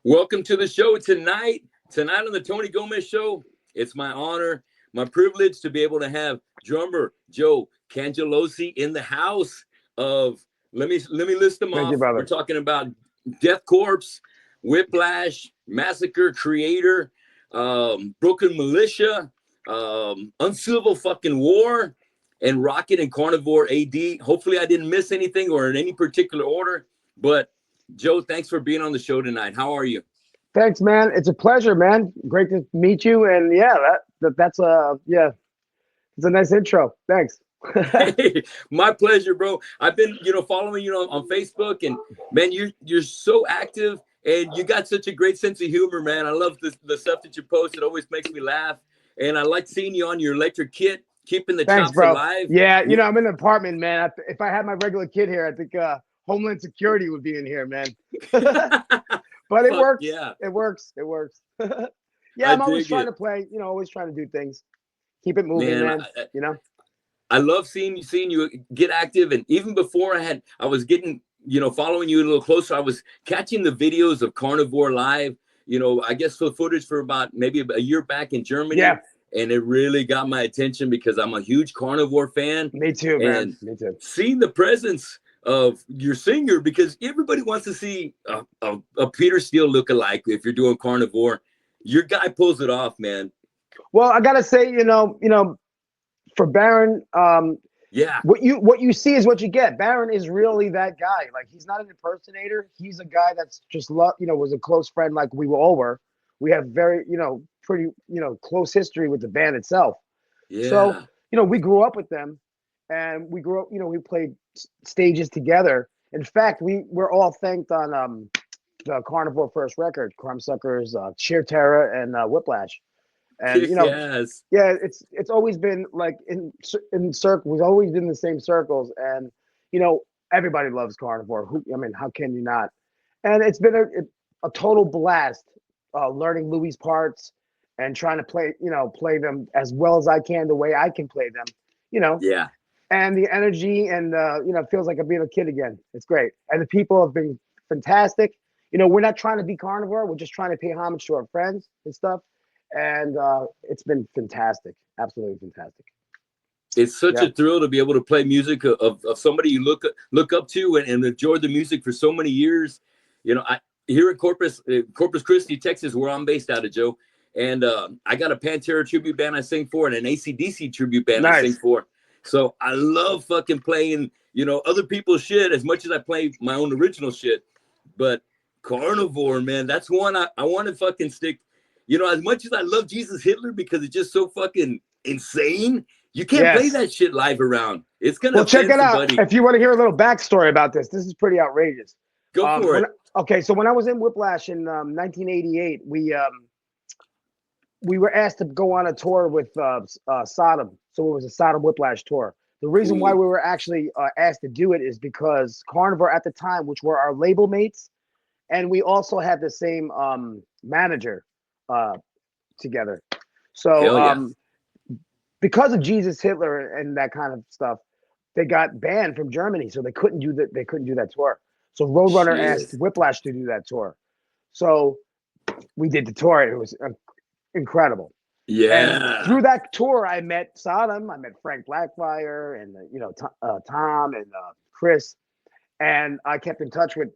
Welcome to the show tonight. Tonight on the Tony Gomez Show, it's my honor, my privilege to be able to have drummer Joe Cangelosi in the house. Of let me list them Thank you, off. We're brother. talking about Deathcorps, Whiplash, Massacre, Kreator, Broken Militia, Uncivil fucking War, and Rocket and Carnivore AD. Hopefully, I didn't miss anything or in any particular order, but Joe, thanks for being on the show tonight. How are you? Thanks, man. It's a pleasure, man. Great to meet you. And yeah, that's it's a nice intro. Thanks. Hey, my pleasure, bro. I've been, following you on Facebook, and man, you're so active, and you got such a great sense of humor, man. I love the stuff that you post. It always makes me laugh, and I like seeing you on your electric kit, keeping the Thanks, chops bro. alive. Yeah, I'm in an apartment, man. If I had my regular kid here, I think Homeland Security would be in here, man. But it works. Yeah, it works. Yeah, I'm always trying to play. Always trying to do things. Keep it moving, man. I love seeing you get active, and even before I was getting, following you a little closer. I was catching the videos of Carnivore live. I guess the footage for about maybe a year back in Germany. Yeah. And it really got my attention because I'm a huge Carnivore fan. Me too, man. And Me too. seeing the presence of your singer, because everybody wants to see a Peter Steele lookalike if you're doing Carnivore. Your guy pulls it off, man. Well, I gotta say, for Baron, yeah, what you see is what you get. Baron is really that guy. Like, he's not an impersonator. He's a guy that's just was a close friend, like we all were. We have very, pretty, close history with the band itself. Yeah. So, we grew up with them, and we grew up, we played stages together. In fact, we're all thanked on the Carnivore first record, Crumb Suckers, Sheer Terror, and Whiplash. And yes. Yeah, it's always been like in circles. We've always been in the same circles, and everybody loves Carnivore. How can you not? And it's been a total blast learning Louis' parts and trying to play them as well as I can, the way I can play them. Yeah. And the energy, and it feels like I'm being a kid again. It's great, and the people have been fantastic. We're not trying to be Carnivore. We're just trying to pay homage to our friends and stuff. And it's been fantastic, absolutely fantastic. It's such a thrill to be able to play music of somebody you look up to and enjoyed the music for so many years. Here in Corpus Christi, Texas, where I'm based out of, Joe, and I got a Pantera tribute band I sing for and an AC/DC tribute band I sing for. So I love fucking playing, other people's shit as much as I play my own original shit. But Carnivore, man, that's one I want to fucking stick. As much as I love Jesus Hitler because it's just so fucking insane, you can't play that shit live around. It's gonna. Well, check it out. Somebody. If you want to hear a little backstory about this is pretty outrageous. Go for it. Okay, so when I was in Whiplash in 1988, we were asked to go on a tour with Sodom. So it was a Sodom Whiplash tour. The reason why we were actually asked to do it is because Carnivore at the time, which were our label mates, and we also had the same manager together. So because of Jesus Hitler and that kind of stuff, they got banned from Germany, so they couldn't do that tour. So Roadrunner asked Whiplash to do that tour. So we did the tour. It was incredible. Yeah. And through that tour, I met Sodom. I met Frank Blackfire and Tom and Chris, and I kept in touch with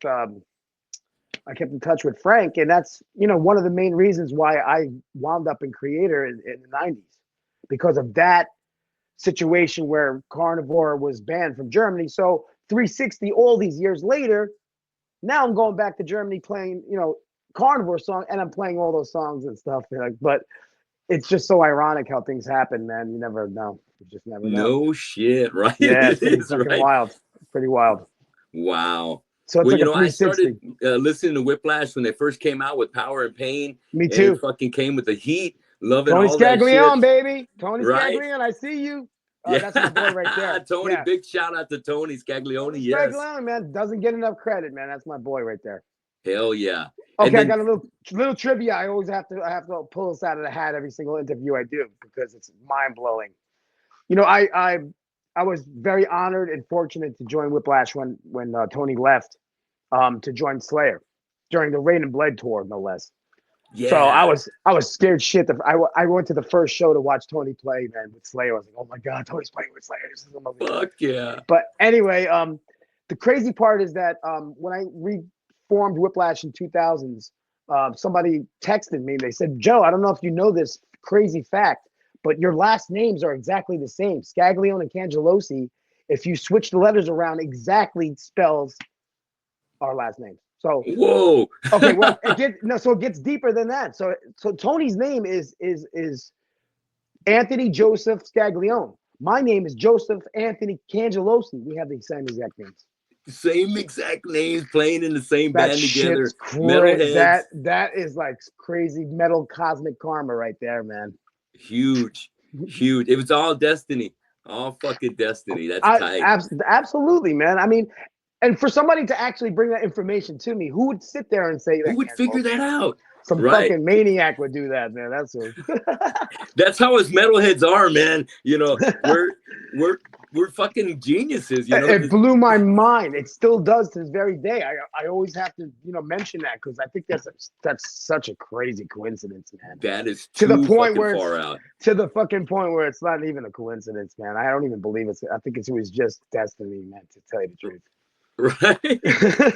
Frank, and that's one of the main reasons why I wound up in Kreator in the 90s, because of that situation where Carnivore was banned from Germany. So 360, all these years later, now I'm going back to Germany playing Carnivore song, and I'm playing all those songs and stuff. But it's just so ironic how things happen, man. You never know. You just never know. No shit, right? Yeah, it's fucking wild. It's pretty wild. Wow. So it's like a 360. I started listening to Whiplash when they first came out with Power and Pain. Me too. And it fucking came with the heat. Loving Tony all that Scaglione, shit. baby. Tony Scaglione, I see you. That's my boy right there. Tony, big shout out to Tony Scaglione. Yes. Scaglione, man, doesn't get enough credit, man. That's my boy right there. Hell yeah. Okay, I got a little trivia. I always have to pull this out of the hat every single interview I do because it's mind blowing. I was very honored and fortunate to join Whiplash when Tony left to join Slayer. during the Rain and Blood tour, no less. Yeah. So I was scared shit. I went to the first show to watch Tony play, man, with Slayer. I was like, oh my god, Tony's playing with Slayer. This is amazing. Fuck yeah. But anyway, the crazy part is that when I reformed Whiplash in 2000s, somebody texted me. They said, Joe, I don't know if you know this crazy fact, but your last names are exactly the same. Scaglione and Cangelosi, if you switch the letters around, exactly spells our last names. So whoa. Okay, well, it gets deeper than that. So Tony's name is Anthony Joseph Scaglione. My name is Joseph Anthony Cangelosi. We have the same exact names. Same exact names, playing in the same That band together. shit's Metalheads. That is like crazy metal cosmic karma right there, man. Huge. It was all destiny. All fucking destiny. That's tight. Absolutely, man. I mean, and for somebody to actually bring that information to me, who would sit there and say that? Who would figure that out? Some fucking maniac would do that, man. That's how us metalheads are, man. You know, we're fucking geniuses. You know, it blew my mind. It still does to this very day. I always have to mention that because I think that's such a crazy coincidence, man. That is to the point where far out. To the fucking point where it's not even a coincidence, man. I don't even believe it. I think it was just destiny, man. To tell you the truth. Right?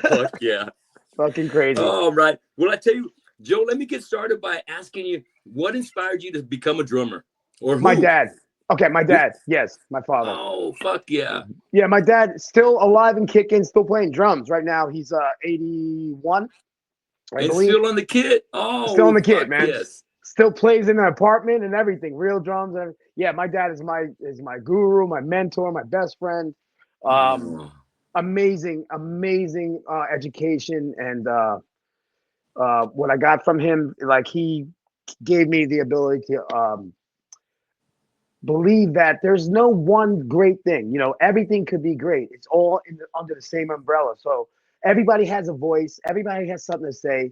Fuck yeah. Fucking crazy. All right. Well, I tell you, Joe, let me get started by asking you what inspired you to become a drummer? Or who? My dad. Okay, my dad. Yes, my father. Oh, fuck yeah. Yeah, my dad still alive and kicking, still playing drums. Right now, he's 81. And still on the kit? Oh, still on the kit, man. Yes. Still plays in an apartment and everything. Real drums. And yeah, my dad is my guru, my mentor, my best friend. Amazing education, and what I got from him, like, he gave me the ability to believe that there's no one great thing. Everything could be great. It's all under the same umbrella. So everybody has a voice. Everybody has something to say.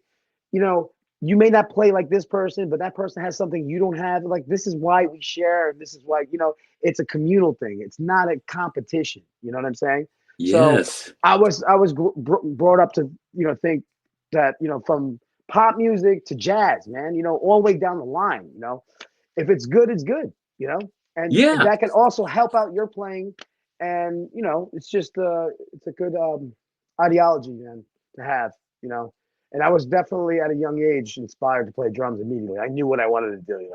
You may not play like this person, but that person has something you don't have. Like, this is why we share. This is why, it's a communal thing. It's not a competition. You know what I'm saying? Yes. So I was brought up to, think that, from pop music to jazz, man, all the way down the line, if it's good, it's good, and that can also help out your playing. And, it's just, it's a good ideology, man, to have, and I was definitely at a young age inspired to play drums immediately. I knew what I wanted to do,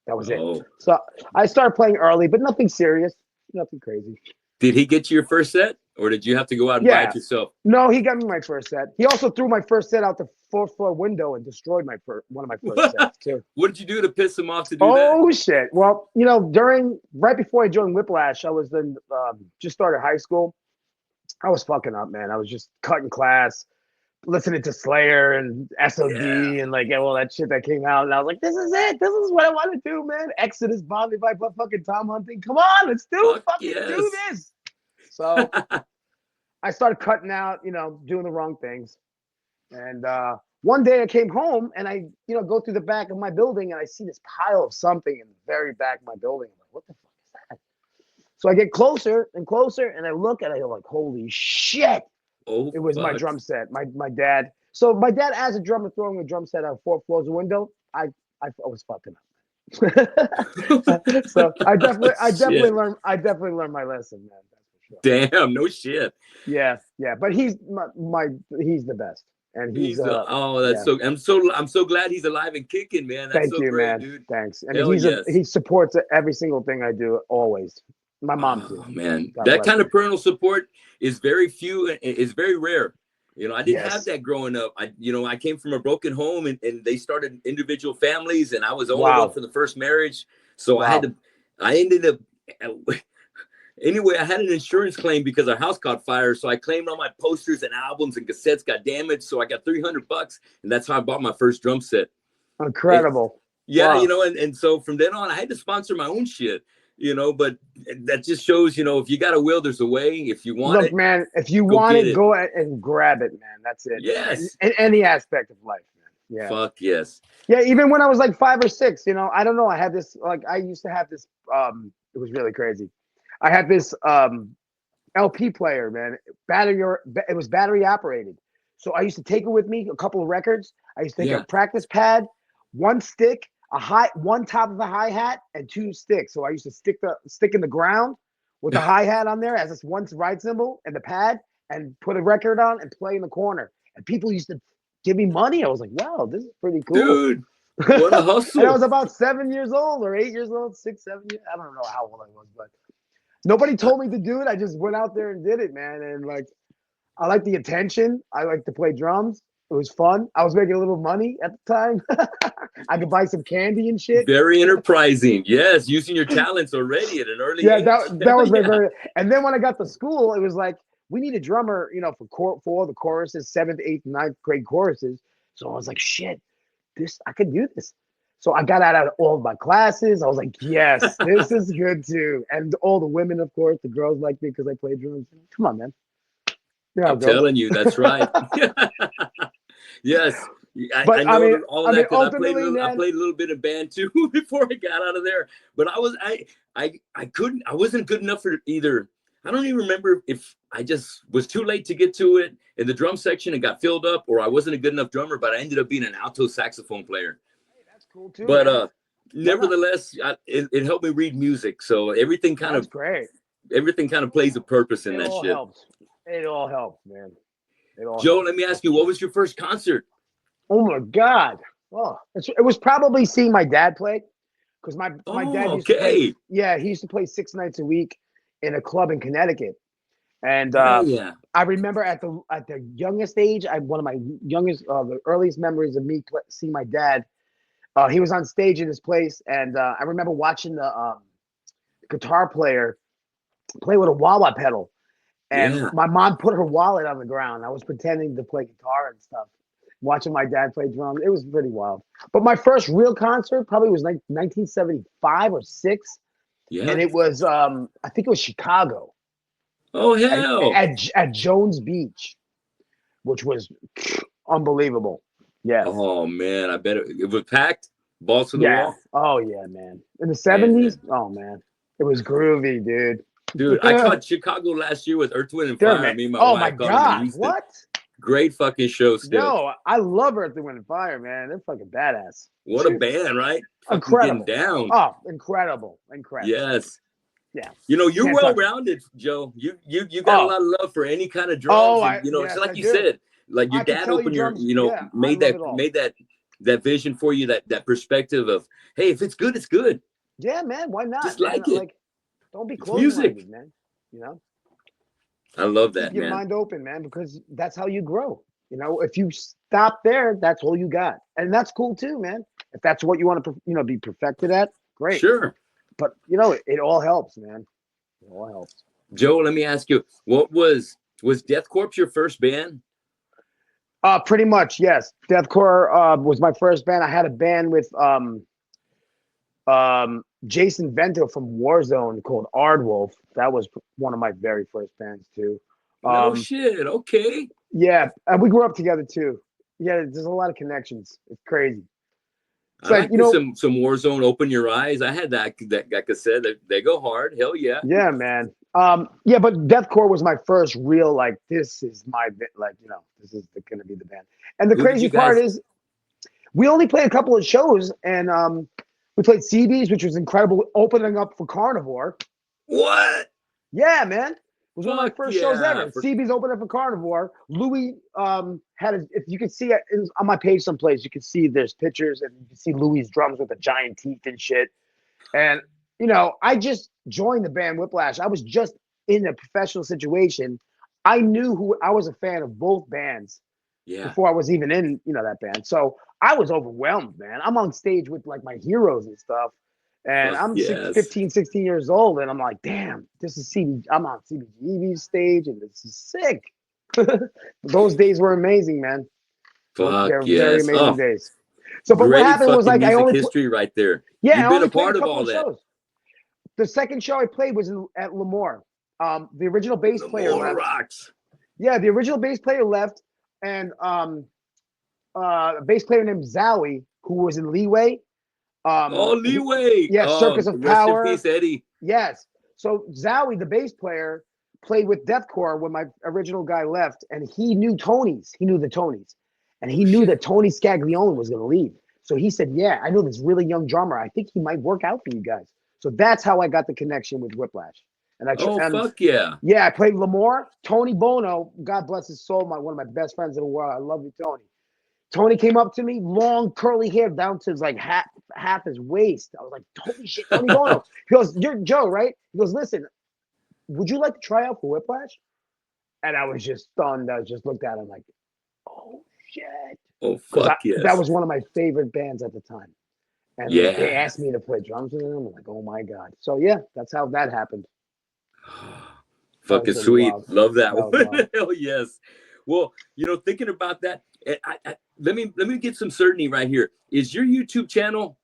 that was it. So I started playing early, but nothing serious, nothing crazy. Did he get you your first set, or did you have to go out and buy it yourself? No, he got me my first set. He also threw my first set out the fourth floor window and destroyed one of my first sets too. What did you do to piss him off to do that? Oh shit! Well, right before I joined Whiplash, I was then just started high school. I was fucking up, man. I was just cutting class, listening to Slayer and SOD and all that shit that came out, and I was like, "This is it. This is what I want to do, man." Exodus, Bonded by fucking Tom Hunting. Come on, let's do this. So I started cutting out, doing the wrong things. And one day I came home and I, go through the back of my building and I see this pile of something in the very back of my building. I'm like, what the fuck is that? So I get closer and closer and I look and I go like, holy shit. It was my drum set. My dad. So my dad, as a drummer, throwing a drum set out 4 floors of window, I was fucking up. So I definitely learned my lesson, man. Damn, no shit. Yeah, but he's he's the best, and I'm so glad he's alive and kicking, man. That's Thank you, great, man. Dude. Thanks, and he supports every single thing I do always. My mom too. Man, that kind of parental support is very few and is very rare. I didn't have that growing up. I came from a broken home, and they started individual families, and I was only one for the first marriage, so I ended up. Anyway, I had an insurance claim because our house caught fire. So I claimed all my posters and albums and cassettes got damaged. So I got $300, and that's how I bought my first drum set. Incredible. And so from then on, I had to sponsor my own shit, but that just shows, if you got a will, there's a way. If you want it, man, if you want it, go and grab it, man. That's it. Yes. In any aspect of life, man. Yeah. Fuck yes. Yeah. Even when I was like 5 or 6, I don't know. I had this, I used to have this, it was really crazy. I had this LP player, man. It was battery operated. So I used to take it with me, a couple of records. I used to take Yeah. a practice pad, one stick, one top of the hi-hat, and two sticks. So I used to stick in the ground with the hi-hat on there as this one ride cymbal and the pad, and put a record on and play in the corner. And people used to give me money. I was like, wow, this is pretty cool. Dude, what a hustle. And I was about 7 years old or 8 years old, 6, 7 years. I don't know how old I was, but nobody told me to do it. I just went out there and did it, man. And like, I like the attention. I like to play drums. It was fun. I was making a little money at the time. I could buy some candy and shit. Very enterprising. Yes, using your talents already at an early age. That was very. And then when I got to school, it was like, we need a drummer, you know, for all the choruses, 7th, 8th, 9th grade choruses. So I was like, shit, I could do this. So I got out of all of my classes. I was like, yes, this is good too. And all the women, of course, the girls like me because I play drums. Come on, man. I'm telling you, that's right. Yes. But I know all that because I played a little bit of band too before I got out of there. But I wasn't good enough for either. I don't even remember if I just was too late to get to it in the drum section and got filled up, or I wasn't a good enough drummer, but I ended up being an alto saxophone player. Hey, that's cool too. But nevertheless, it helped me read music. So everything kind of plays a purpose in that shit. It all helps, man. Joe, let me ask you, what was your first concert? Oh my God. Oh, it was probably seeing my dad play, because my dad used to play. Yeah, he used to play 6 nights a week in a club in Connecticut. And I remember at the youngest age, one of my the earliest memories of me seeing my dad. He was on stage in his place, and I remember watching the guitar player play with a wah-wah pedal. And my mom put her wallet on the ground. I was pretending to play guitar and stuff, watching my dad play drums. It was pretty wild. But my first real concert probably was like 1975 or 6. Yeah. And it was, I think it was Chicago. Oh, hell. At Jones Beach, which was unbelievable. Yeah. Oh, man. I bet it was packed. Balls to the wall. Oh, yeah, man. In the 70s? Oh, man. It was groovy, dude. Dude, I caught Chicago last year with Earth, Wind, and Fire. Me and my wife. Oh, my God. What? Great fucking show still. No, I love Earth, Wind, and Fire, man. They're fucking badass. What a band, right? Incredible. Down. Oh, incredible. Yes. Yeah. You know, you're well-rounded, Joe. You got a lot of love for any kind of drums. Oh, and, it's like you said, like your dad opened made that vision for you, that perspective of, hey, if it's good, it's good. Yeah, man. Why not? Just like it. Like, don't be closed-minded, man. You know? I love that, Keep your mind open, man, because that's how you grow. You know, if you stop there, that's all you got. And that's cool too, man. If that's what you want to, be perfected at, great. Sure. But, it all helps, man. It all helps. Joe, let me ask you, what was Deathcorps your first band? Pretty much, yes. Deathcorps was my first band. I had a band with Jason Vento from Warzone called Ardwolf. That was one of my very first bands too. No shit. Okay. Yeah, and we grew up together too. Yeah, there's a lot of connections. It's crazy. It's like some Warzone. Open Your Eyes. I had that cassette. They go hard. Hell yeah. Yeah, man. Yeah, but Deathcorps was my first real this is my this is gonna be the band. And the crazy part is, we only played a couple of shows, and we played CB's, which was incredible, opening up for Carnivore. What? Yeah, man. It was one of my first shows ever. CB's opened up for Carnivore. Louis if you can see it on my page someplace, you can see there's pictures, and you can see Louis' drums with the giant teeth and shit. And, I just joined the band Whiplash. I was just in a professional situation. I knew I was a fan of both bands before I was even in, that band. So I was overwhelmed, man. I'm on stage with my heroes and stuff. And I'm 15, 16 years old, and I'm like, damn, this is I'm on CBGB's stage, and this is sick. Those days were amazing, man. They're very amazing days. So, but what happened was I only history right there. Yeah, you've been a part of all that. Shows. The second show I played was at Lemoore. The original bass player left. Rocks. Yeah, the original bass player left, and a bass player named Zowie, who was in Leeway. Leeway. Yeah, Circus of Power. Rest in peace, Eddie. Yes. So Zowie, the bass player, played with Deathcorps when my original guy left, and he knew Tony's. He knew the Tonys, and he knew that Tony Scaglione was going to leave. So he said, "Yeah, I know this really young drummer. I think he might work out for you guys." So that's how I got the connection with Whiplash. And fuck yeah. Yeah, I played Lamore. Tony Bono, God bless his soul, one of my best friends in the world. I love you, Tony. Tony came up to me, long curly hair down to his like half his waist. I was like, "Holy shit, Tony Bono." He goes, "You're Joe, right?" He goes, "Listen, would you like to try out for Whiplash?" And I was just stunned. I just looked at him like, "Oh shit." Oh fuck yes. That was one of my favorite bands at the time. And they asked me to play drums with them. I'm like, "Oh my God." So yeah, that's how that happened. Fucking sweet. Wild. Love that one. Hell yes. Well, you know, thinking about that, let me get some certainty right here. Is your YouTube channel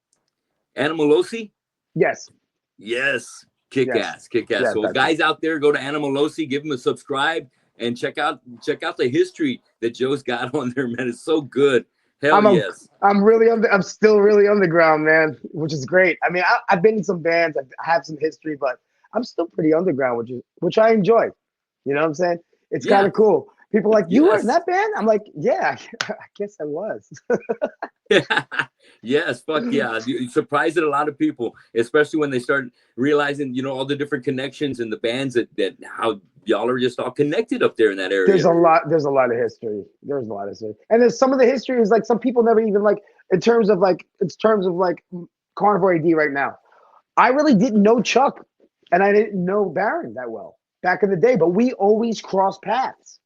Animalosi? Yes. Yes. Kick ass. Yes, so guys out there, go to Animalosi, give them a subscribe, and check out the history that Joe's got on there, man. It's so good. Hell yes. I'm still really underground, man, which is great. I mean, I've been in some bands, I have some history, but I'm still pretty underground, which I enjoy. You know what I'm saying? It's kind of cool. People are like, "You were in that band?" I'm like, "Yeah, I guess I was." Yes, fuck yeah. You surprised a lot of people, especially when they start realizing, you know, all the different connections and the bands that how y'all are just all connected up there in that area. There's a lot of history. And there's some of the history is like some people never even like in terms of like Carnivore AD right now. I really didn't know Chuck and I didn't know Baron that well back in the day, but we always crossed paths.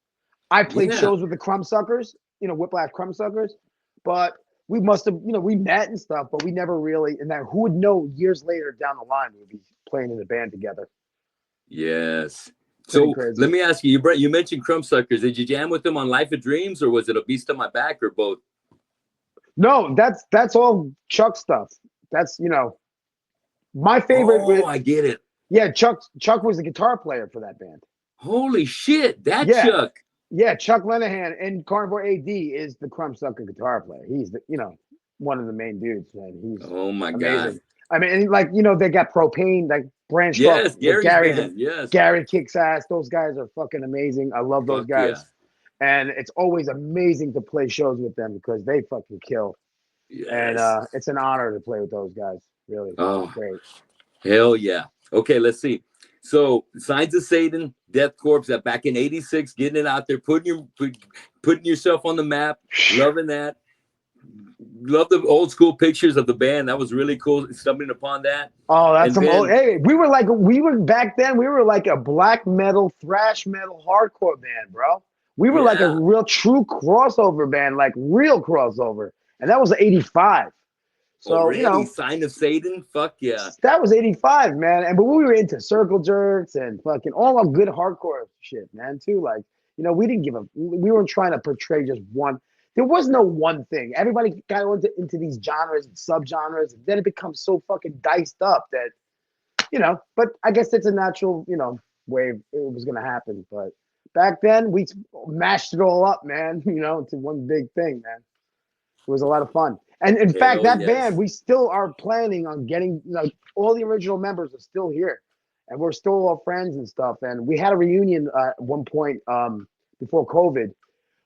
I played shows with the Crumbsuckers, you know, Whiplash Crumbsuckers, but we must have, you know, we met and stuff, but we never really, and then who would know years later down the line we'd be playing in the band together. Yes. So let me ask you, you mentioned Crumbsuckers. Did you jam with them on Life of Dreams, or was it A Beast on My Back, or both? No, that's all Chuck stuff. That's, you know, my favorite. Oh, I get it. Yeah, Chuck was the guitar player for that band. Holy shit, Chuck. Yeah, Chuck Lenahan in Carnivore AD is the Crumbsucker guitar player. He's the, you know, one of the main dudes, man. He's amazing. God. I mean, like, you know, they got Propane, like branched off. Gary kicks ass. Those guys are fucking amazing. I love those guys. Yeah. And it's always amazing to play shows with them because they fucking kill. Yes. And it's an honor to play with those guys. Really. Oh, great. Hell yeah. Okay, let's see. So, Signs of Satan, Deathcorps, that back in '86, getting it out there, putting yourself on the map, loving that. Love the old school pictures of the band. That was really cool. Stumbling upon that. Oh, that's some old. Hey, we were back then. We were like a black metal, thrash metal, hardcore band, bro. We were like a real true crossover band, like real crossover, and that was '85. So, already, you know, Sign of Satan, fuck yeah. That was '85, man. But we were into Circle Jerks and fucking all our good hardcore shit, man, too. Like, you know, we weren't trying to portray just one. There was no one thing. Everybody got into these genres and subgenres, and then it becomes so fucking diced up that, you know, but I guess it's a natural, you know, way it was going to happen. But back then, we mashed it all up, man, you know, into one big thing, man. It was a lot of fun. And in fact, that band, we still are planning on getting, you know, all the original members are still here. And we're still all friends and stuff. And we had a reunion at one point before COVID.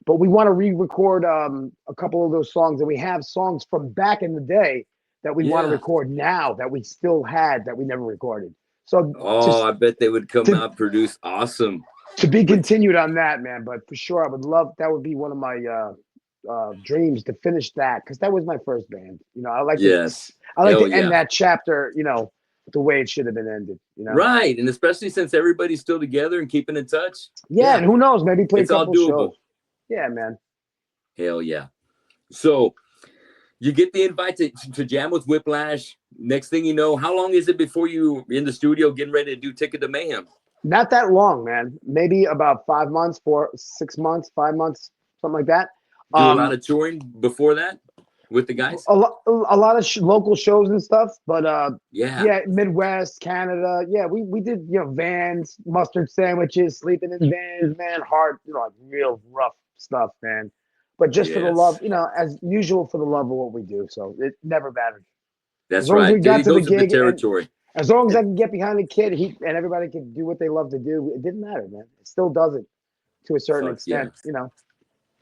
But we want to re-record a couple of those songs. And we have songs from back in the day that we want to record now that we still had that we never recorded. So I bet they would come out, produce awesome. To be continued on that, man. But for sure, I would love, that would be one of my dreams to finish that, because that was my first band. You know, I like to end that chapter, you know, the way it should have been ended. You know, right? And especially since everybody's still together and keeping in touch. Yeah, and who knows? Maybe play a couple shows. Yeah, man. Hell yeah. So you get the invite to jam with Whiplash. Next thing you know, how long is it before you're in the studio getting ready to do Ticket to Mayhem? Not that long, man. Maybe about 5 months, 6 months, 5 months, something like that. Do a lot of touring before that with the guys? A lot of local shows and stuff, but Midwest, Canada. Yeah, we did, you know, vans, mustard sandwiches, sleeping in vans, man, hard, you know, like real rough stuff, man. But just for the love, you know, as usual, for the love of what we do. So it never mattered. That's right. We got to the gig, territory. As long as I can get behind the kid, and everybody can do what they love to do, it didn't matter, man. It still doesn't to a certain extent, you know.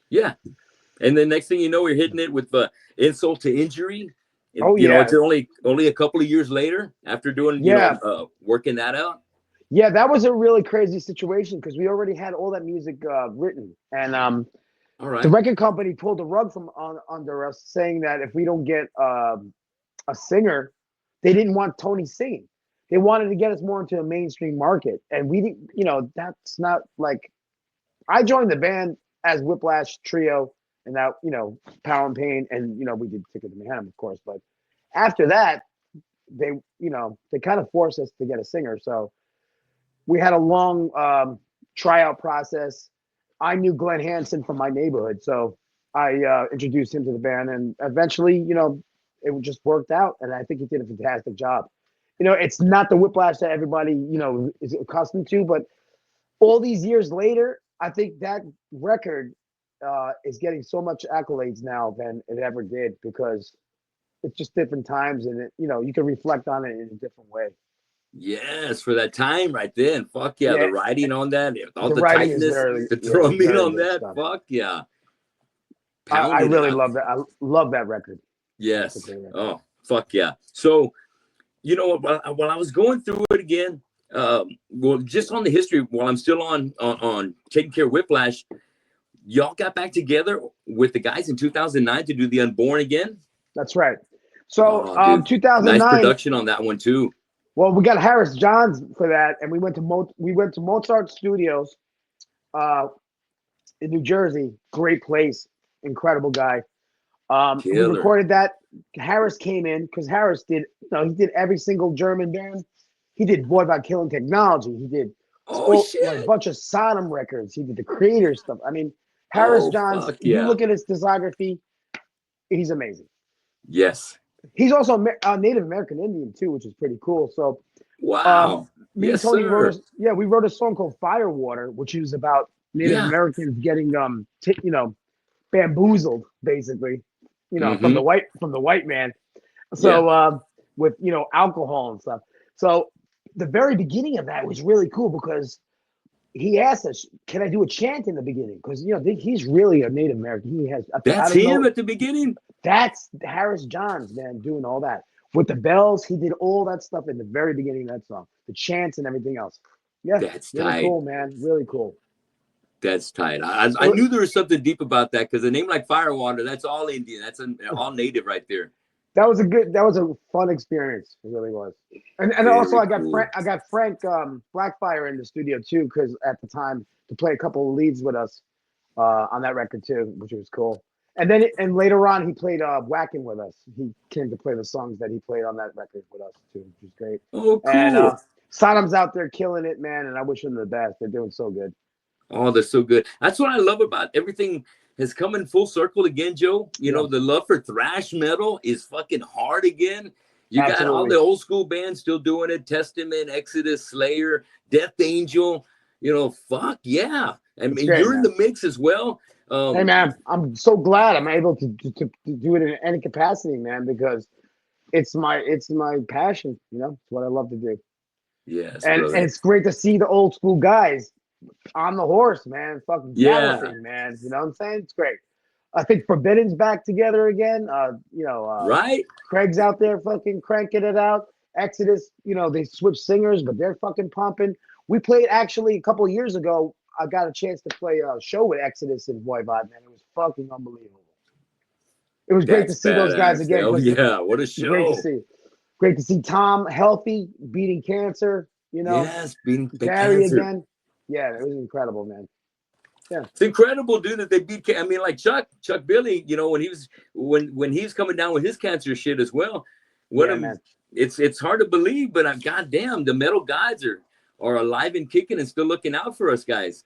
Yeah. And then next thing you know, we're hitting it with insult to injury. Oh, you know, it's only a couple of years later after doing, working that out. Yeah, that was a really crazy situation because we already had all that music written, and all right. the record company pulled the rug from under us, saying that if we don't get a singer, they didn't want Tony singing. They wanted to get us more into a mainstream market, and we didn't. You know, that's not like. I joined the band as Whiplash Trio, and that Power and Pain, and we did Ticket to Mayhem, of course. But after that, they kind of forced us to get a singer, so we had a long tryout process. I knew Glenn Hansen from my neighborhood, so I introduced him to the band, and eventually, it just worked out, and I think he did a fantastic job. It's not the Whiplash that everybody, is accustomed to, but all these years later, I think that record is getting so much accolades now than it ever did because it's just different times, and you can reflect on it in a different way. Yes, for that time right then. Fuck yeah, the writing on that, all the writing tightness, the drumming on that. Stuff. Fuck yeah. I really love that. I love that record. Yes. Oh, fuck yeah. So, while I was going through it again, well, just on the history, while I'm still on taking care of Whiplash, y'all got back together with the guys in 2009 to do the Unborn again. That's right. So, 2009. Nice production on that one too. Well, we got Harris Johns for that, and we went to Mozart Studios, in New Jersey. Great place, incredible guy. We recorded that. Harris came in because Harris did, he did every single German band. He did Boy About Killing Technology. He did a bunch of Sodom records. He did the Kreator stuff. I mean, Harris Johns. You look at his discography, he's amazing. Yes. He's also a Native American Indian too, which is pretty cool. So, wow. Me and Tony we wrote a song called Firewater, which is about Native Americans getting bamboozled, basically, from the white man. So with alcohol and stuff. So the very beginning of that was really cool because he asked us, "Can I do a chant in the beginning?" Because he's really a Native American. He has that's him at the beginning. That's Harris Johns, man, doing all that with the bells. He did all that stuff in the very beginning of that song, the chants and everything else. Yeah, that's really tight. Cool, man. Really cool. That's tight. I knew there was something deep about that because a name like Firewater, that's all Indian. That's all Native right there. That was a fun experience. It really was. And also I got Frank Blackfire in the studio too, because at the time to play a couple of leads with us on that record too, which was cool. And then later on he played Whacking with us. He came to play the songs that he played on that record with us too, which was great. Oh, cool. And Sodom's out there killing it, man, and I wish them the best. They're doing so good. Oh, they're so good. That's what I love about everything has come in full circle again, Joe. The love for thrash metal is fucking hard again. You got all the old school bands still doing it. Testament, Exodus, Slayer, Death Angel. Fuck yeah. I mean, you're in the mix as well. Hey, man, I'm so glad I'm able to do it in any capacity, man, because it's my passion. It's what I love to do. Yes, and it's great to see the old school guys on the horse, man. Fucking galloping, man. You know what I'm saying? It's great. I think Forbidden's back together again. Right? Craig's out there fucking cranking it out. Exodus, they switched singers, but they're fucking pumping. We played actually a couple of years ago. I got a chance to play a show with Exodus in Voivod, man. It was fucking unbelievable. It was great to see those guys again. Oh yeah, what a show! Great to see. Great to see Tom healthy, beating cancer. Yes, beating Gary cancer again. Yeah, it was incredible, man. Yeah, it's incredible, dude, that they beat. I mean, like Chuck Billy, when he was coming down with his cancer shit as well. Man. It's hard to believe, but goddamn, the metal guys are alive and kicking and still looking out for us guys.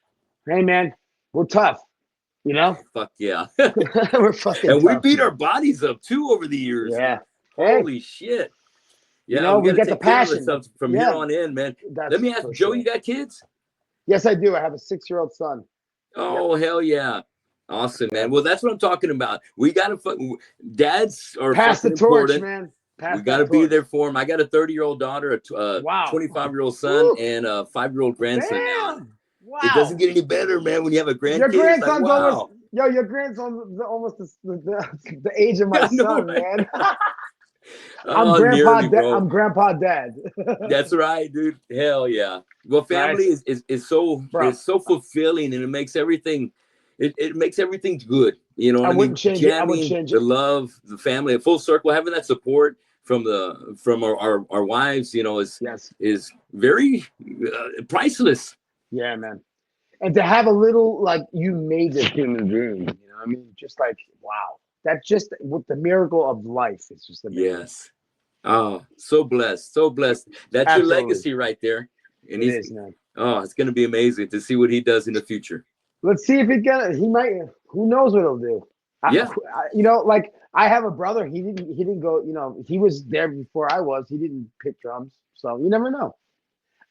Hey, man, we're tough. Fuck yeah. We're fucking and tough, we beat our bodies up too over the years. Yeah. Holy shit. Yeah, we get the passion from here on in, man. Let me ask, Joe, you got kids? Yes, I do. I have a 6-year-old son. Oh, hell yeah. Awesome, man. Well, that's what I'm talking about. We got to dads are pass the torch, important. man. Pass We got that to be torch. there for him. I got a 30-year-old daughter, a Wow. 25-year-old son, Woo. and a 5-year-old grandson now. Damn. It doesn't Wow. get any better, man. When you have a Your grandkid, it's like, grandson's almost, wow. your grandson's almost the age of my I know, son, right? man. Oh, nearly, bro. I'm grandpa dad. That's right, dude. Hell yeah. Well, Right, family is so bro. fulfilling, and it makes everything it makes everything good. You know I what I mean? wouldn't change it. I wouldn't Jamming, change the it. love, the family, a full circle, having that support from our wives, you know, Yes. is very priceless. Yeah, man. And to have a little like you made this human being, you know what I mean? Just like wow. That just with the miracle of life is just amazing. Yes. Oh, so blessed, so blessed. That's your Absolutely. legacy right there. And It is, man. it's going to be amazing to see what he does in the future. Let's see if he might. Who knows what he'll do? Yeah, You know, like I have a brother. He didn't go. You know, he was there before I was. He didn't pick drums, so you never know.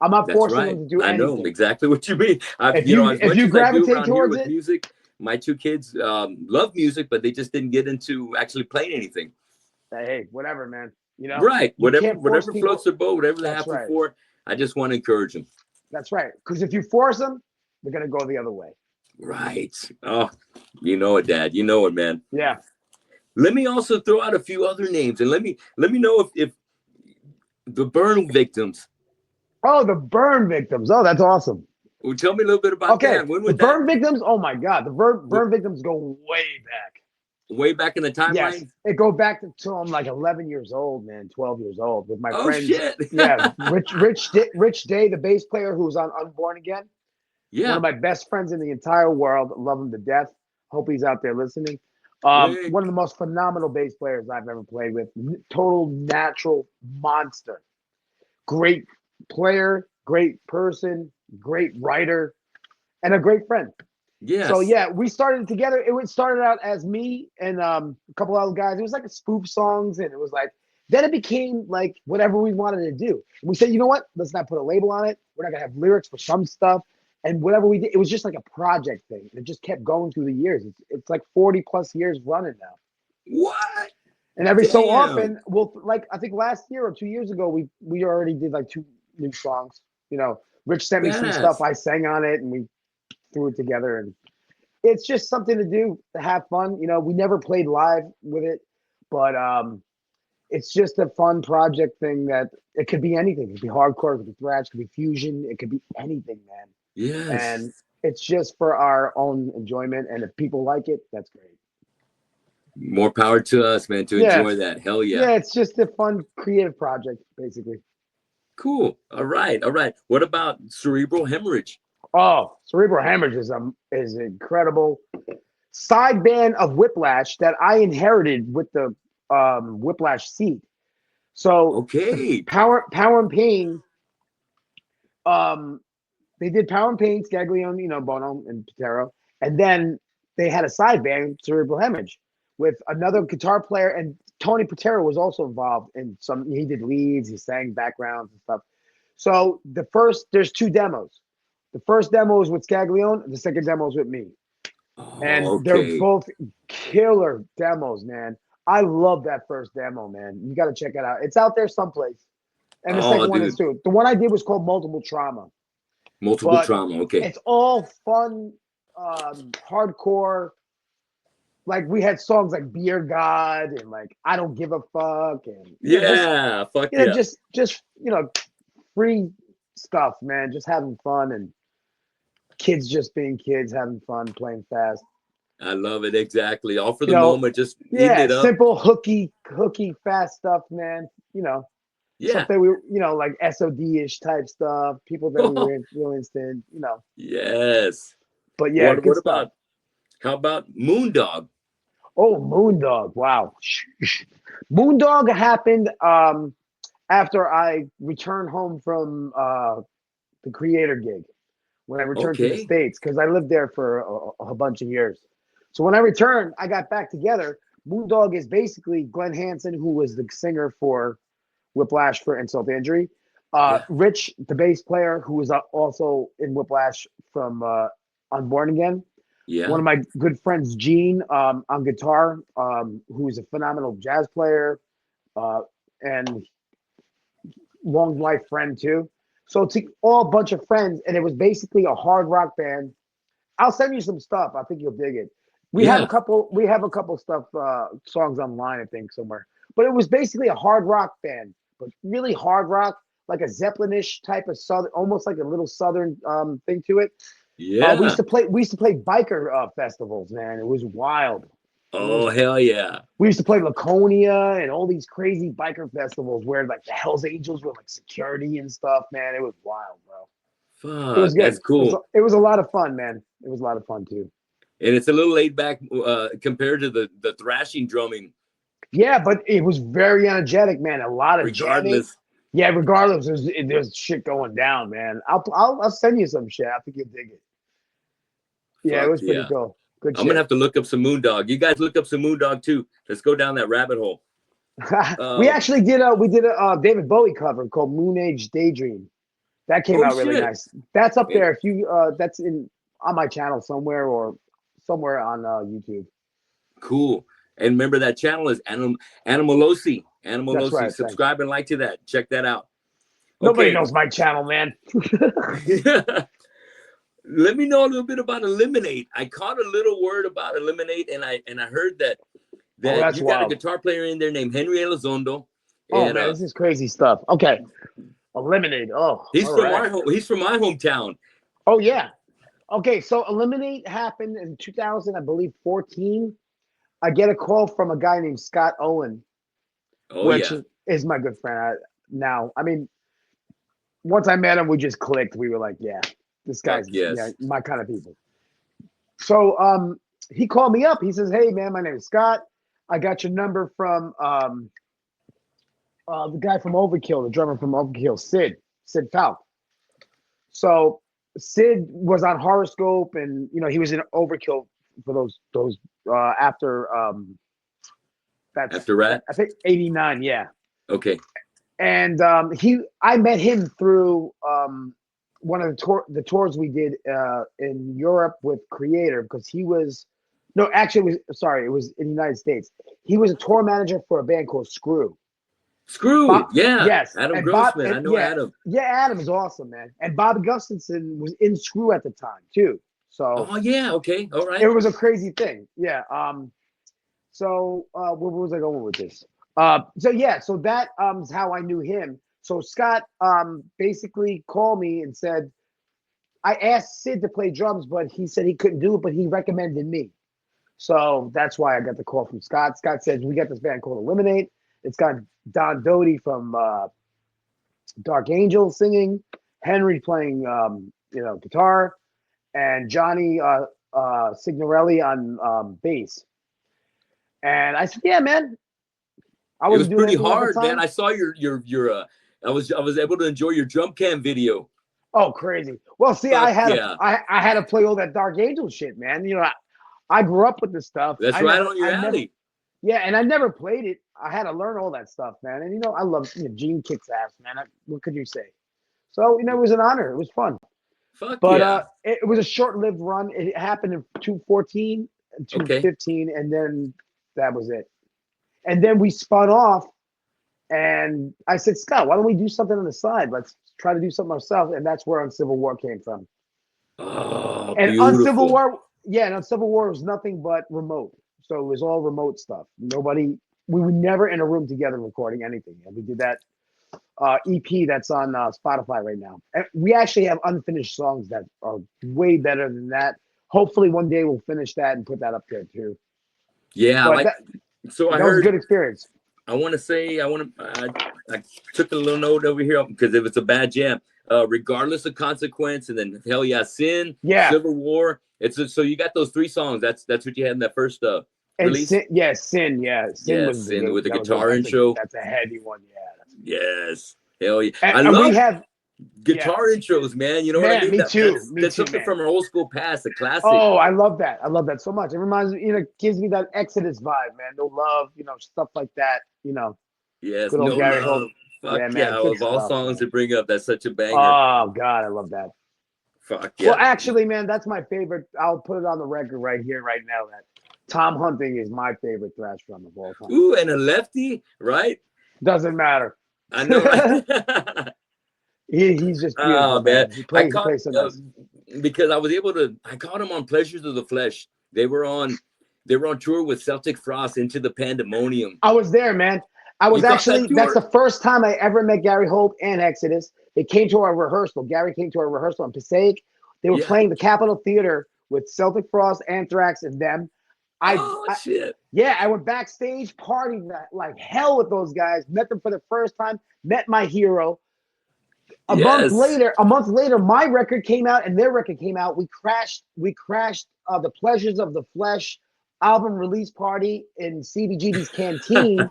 I'm not that's forcing right. him to do I know anything. exactly what you mean. As If much you as I do gravitate around here towards with it, music, my two kids love music, but they just didn't get into actually playing anything. hey, whatever, man. You know, Right. you can't force Whatever floats people. their boat, whatever they're That's happy right. for. I just want to encourage them. That's right. Because if you force them, they're gonna go the other way. Right. Oh, you know it, Dad. You know it, man. Yeah. Let me also throw out a few other names, and let me know if the burn victims. Oh, the burn victims. Oh, that's awesome. Well, tell me a little bit about Okay, that. When the was that? burn victims. Oh my God, the burn victims go way back. Way back in the Yes, timeline? it go back to I'm like 11 years old, man, 12 years old with my Oh, friends. shit. Yeah, Rich Day, the bass player who was on Unborn Again, one Yeah. of my best friends in the entire world. Love him to death. Hope he's out there listening. Wait. One of the most phenomenal bass players I've ever played with. Total natural monster. Great player, great person, great writer, and a great friend. So Yes. yeah, we started it together. It started out as me and a couple other guys. It was like a spoof songs, and it was like then it became like whatever we wanted to do. And we said, you know what? Let's not put a label on it. We're not gonna have lyrics for some stuff, and whatever we did, it was just like a project thing. It just kept going through the years. It's like 40 plus years running now. What? And every so Damn. often, we'll like I think last year or 2 years ago, we already did like 2 new songs. You know, Rich sent me some stuff. Badass. I sang on it, and we threw it together and it's just something to do to have fun. You know, we never played live with it, but it's just a fun project thing that it could be anything. It could be hardcore, it could be thrash, it could be fusion, it could be anything, man. Yes. And it's just for our own enjoyment. And if people like it, that's great. More power to us, man, to Yeah. enjoy that. Hell yeah. Yeah, it's just a fun creative project, basically. Cool. All right. All right. What about cerebral hemorrhage? Oh, Cerebral Hemorrhage is incredible. Side band of Whiplash that I inherited with the Whiplash seat. So the Okay. Power and Pain, um, they did Power and Pain, Scaglione, you know, Bono and Patero, and then they had a side band, Cerebral Hemorrhage, with another guitar player, and Tony Patero was also involved in some. He did leads, he sang backgrounds and stuff. So there's two demos. The first demo is with Scaglione, the second demo is with me, and Oh, they're okay. both killer demos, man. I love that first demo, man. You got to check it out. It's out there someplace. And the Oh, second one is dude. too. The one I did was called Multiple Trauma, Multiple but trauma. Okay. it's all fun, hardcore. Like we had songs like Beer God and like I Don't Give a Fuck and Yeah. Fuck yeah. just free stuff, man. Just having fun and kids just being kids, having fun, playing fast. I love it. Exactly. All for You the know, moment. Just eating yeah, it up. simple, hooky, fast stuff, man. You know, Yeah. something like SOD-ish type stuff, people that we were influenced in. Yes. But yeah, What good stuff. about how about Moondog? Oh, Moondog. Wow. Moondog happened after I returned home from the Kreator gig when I returned to the Okay. States because I lived there for a bunch of years. So when I returned, I got back together. Moondog is basically Glenn Hansen, who was the singer for Whiplash for Insult to Injury. Yeah. Rich, the bass player, who was also in Whiplash from Unborn Again. One Yeah. of my good friends, Gene, on guitar, who's a phenomenal jazz player. and long life friend too. So it's all a bunch of friends, and it was basically a hard rock band. I'll send you some stuff. I think you'll dig it. We have a couple. We have a couple stuff songs online, I think, somewhere. But it was basically a hard rock band, but really hard rock, like a Zeppelin-ish type of southern, almost like a little southern thing to it. Yeah. We used to play biker festivals, man. It was wild. Oh, hell yeah. We used to play Laconia and all these crazy biker festivals where like the Hells Angels were like security and stuff, man. It was wild, bro. Fuck, It was good. that's cool. It was a lot of fun, man. It was a lot of fun too. And it's a little laid back compared to the thrashing drumming. Yeah, but it was very energetic, man. A lot of jamming. Yeah, regardless, there's shit going down, man. I'll send you some shit. I think you'll dig it. Yeah, it was pretty cool. Good shit. I'm gonna have to look up some Moondog. You guys look up some Moondog too. Let's go down that rabbit hole. We actually did a David Bowie cover called Moon Age Daydream. That came out really nice. That's up there. If you that's on my channel somewhere or somewhere on YouTube. Cool. And remember that channel is Animalosi. Animalosi. Right, subscribe and like to that. Check that out. Nobody knows my channel, man. Let me know a little bit about Eliminate. I caught a little word about Eliminate, and I heard that you got a guitar player in there named Henry Elizondo. Man, this is crazy stuff. Okay, Eliminate. Oh, he's from my hometown. Oh yeah. Okay, so Eliminate happened in 2000, I believe, 14. I get a call from a guy named Scott Owen, which is my good friend now. I mean, once I met him, we just clicked. We were like, yeah. This guy's my kind of people. So he called me up. He says, "Hey man, my name is Scott. I got your number from the guy from Overkill, the drummer from Overkill, Sid Falk." So Sid was on Horoscope, and he was in Overkill for those after Rat. I think 89. Yeah. Okay. And I met him through one of the tours we did in Europe with Kreator, because it was in the United States. He was a tour manager for a band called Screw. Yes. Adam Grossman. I know Adam. Yeah, Adam is awesome, man. And Bobby Gustafson was in Screw at the time too. So okay, all right. It was a crazy thing. Yeah. So where was I going with this? So that is how I knew him. So Scott basically called me and said, I asked Sid to play drums, but he said he couldn't do it, but he recommended me. So that's why I got the call from Scott. Scott said, we got this band called Eliminate. It's got Don Doty from Dark Angel singing, Henry playing guitar, and Johnny Signorelli on bass. And I said, yeah, man. It was pretty hard, man. I saw your I was able to enjoy your drum cam video. Oh, crazy. Well, see, I had to play all that Dark Angel shit, man. I grew up with this stuff. That's right on your alley. And I never played it. I had to learn all that stuff, man. And I love Gene kicks ass, man. What could you say? So it was an honor. It was fun. It was a short-lived run. It happened in 2014 and 2015, and then that was it. And then we spun off, and I said, Scott, why don't we do something on the side? Let's try to do something ourselves. And that's where Uncivil War came from. Oh, and beautiful. Uncivil War was nothing but remote. So it was all remote stuff. We were never in a room together recording anything. And we did that EP that's on Spotify right now. And we actually have unfinished songs that are way better than that. Hopefully one day we'll finish that and put that up there too. Yeah. So I heard, was a good experience. I took a little note over here because if it's a bad jam, regardless of consequence, and then hell yeah, Sin, Civil War. So you got those 3 songs. That's what you had in that first release. Sin Sin with the guitar intro. That's a heavy one. Yeah. Yes. Hell yeah. And we have guitar intros, man. You know what I mean? Me too. That's something from our old school past, a classic. Oh, I love that. I love that so much. It reminds me, gives me that Exodus vibe, man. No love, stuff like that. Yes. Good old Gary Holt. Fuck yeah, of all songs to bring up, that's such a banger. Oh God, I love that. Fuck yeah. Well, actually, man, that's my favorite. I'll put it on the record right here, right now. That Tom Hunting is my favorite thrash drum of all time. Ooh, and a lefty, right? Doesn't matter. I know, right? He's just beautiful, Oh man, man. I He caught plays so nice. because I caught him on Pleasures of the Flesh. They were on tour with Celtic Frost, Into the Pandemonium. I was there, man. I was You caught that actually, that's tour? the first time I ever met Gary Holt and Exodus. They came to our rehearsal. Gary came to our rehearsal in Passaic. They were Yeah. playing the Capitol Theater with Celtic Frost, Anthrax, and them. Oh I shit. yeah, I went backstage, partied like hell with those guys. Met them for the first time. Met my hero. Yes. A month later, my record came out and their record came out. We crashed the Pleasures of the Flesh album release party in CBGB's canteen,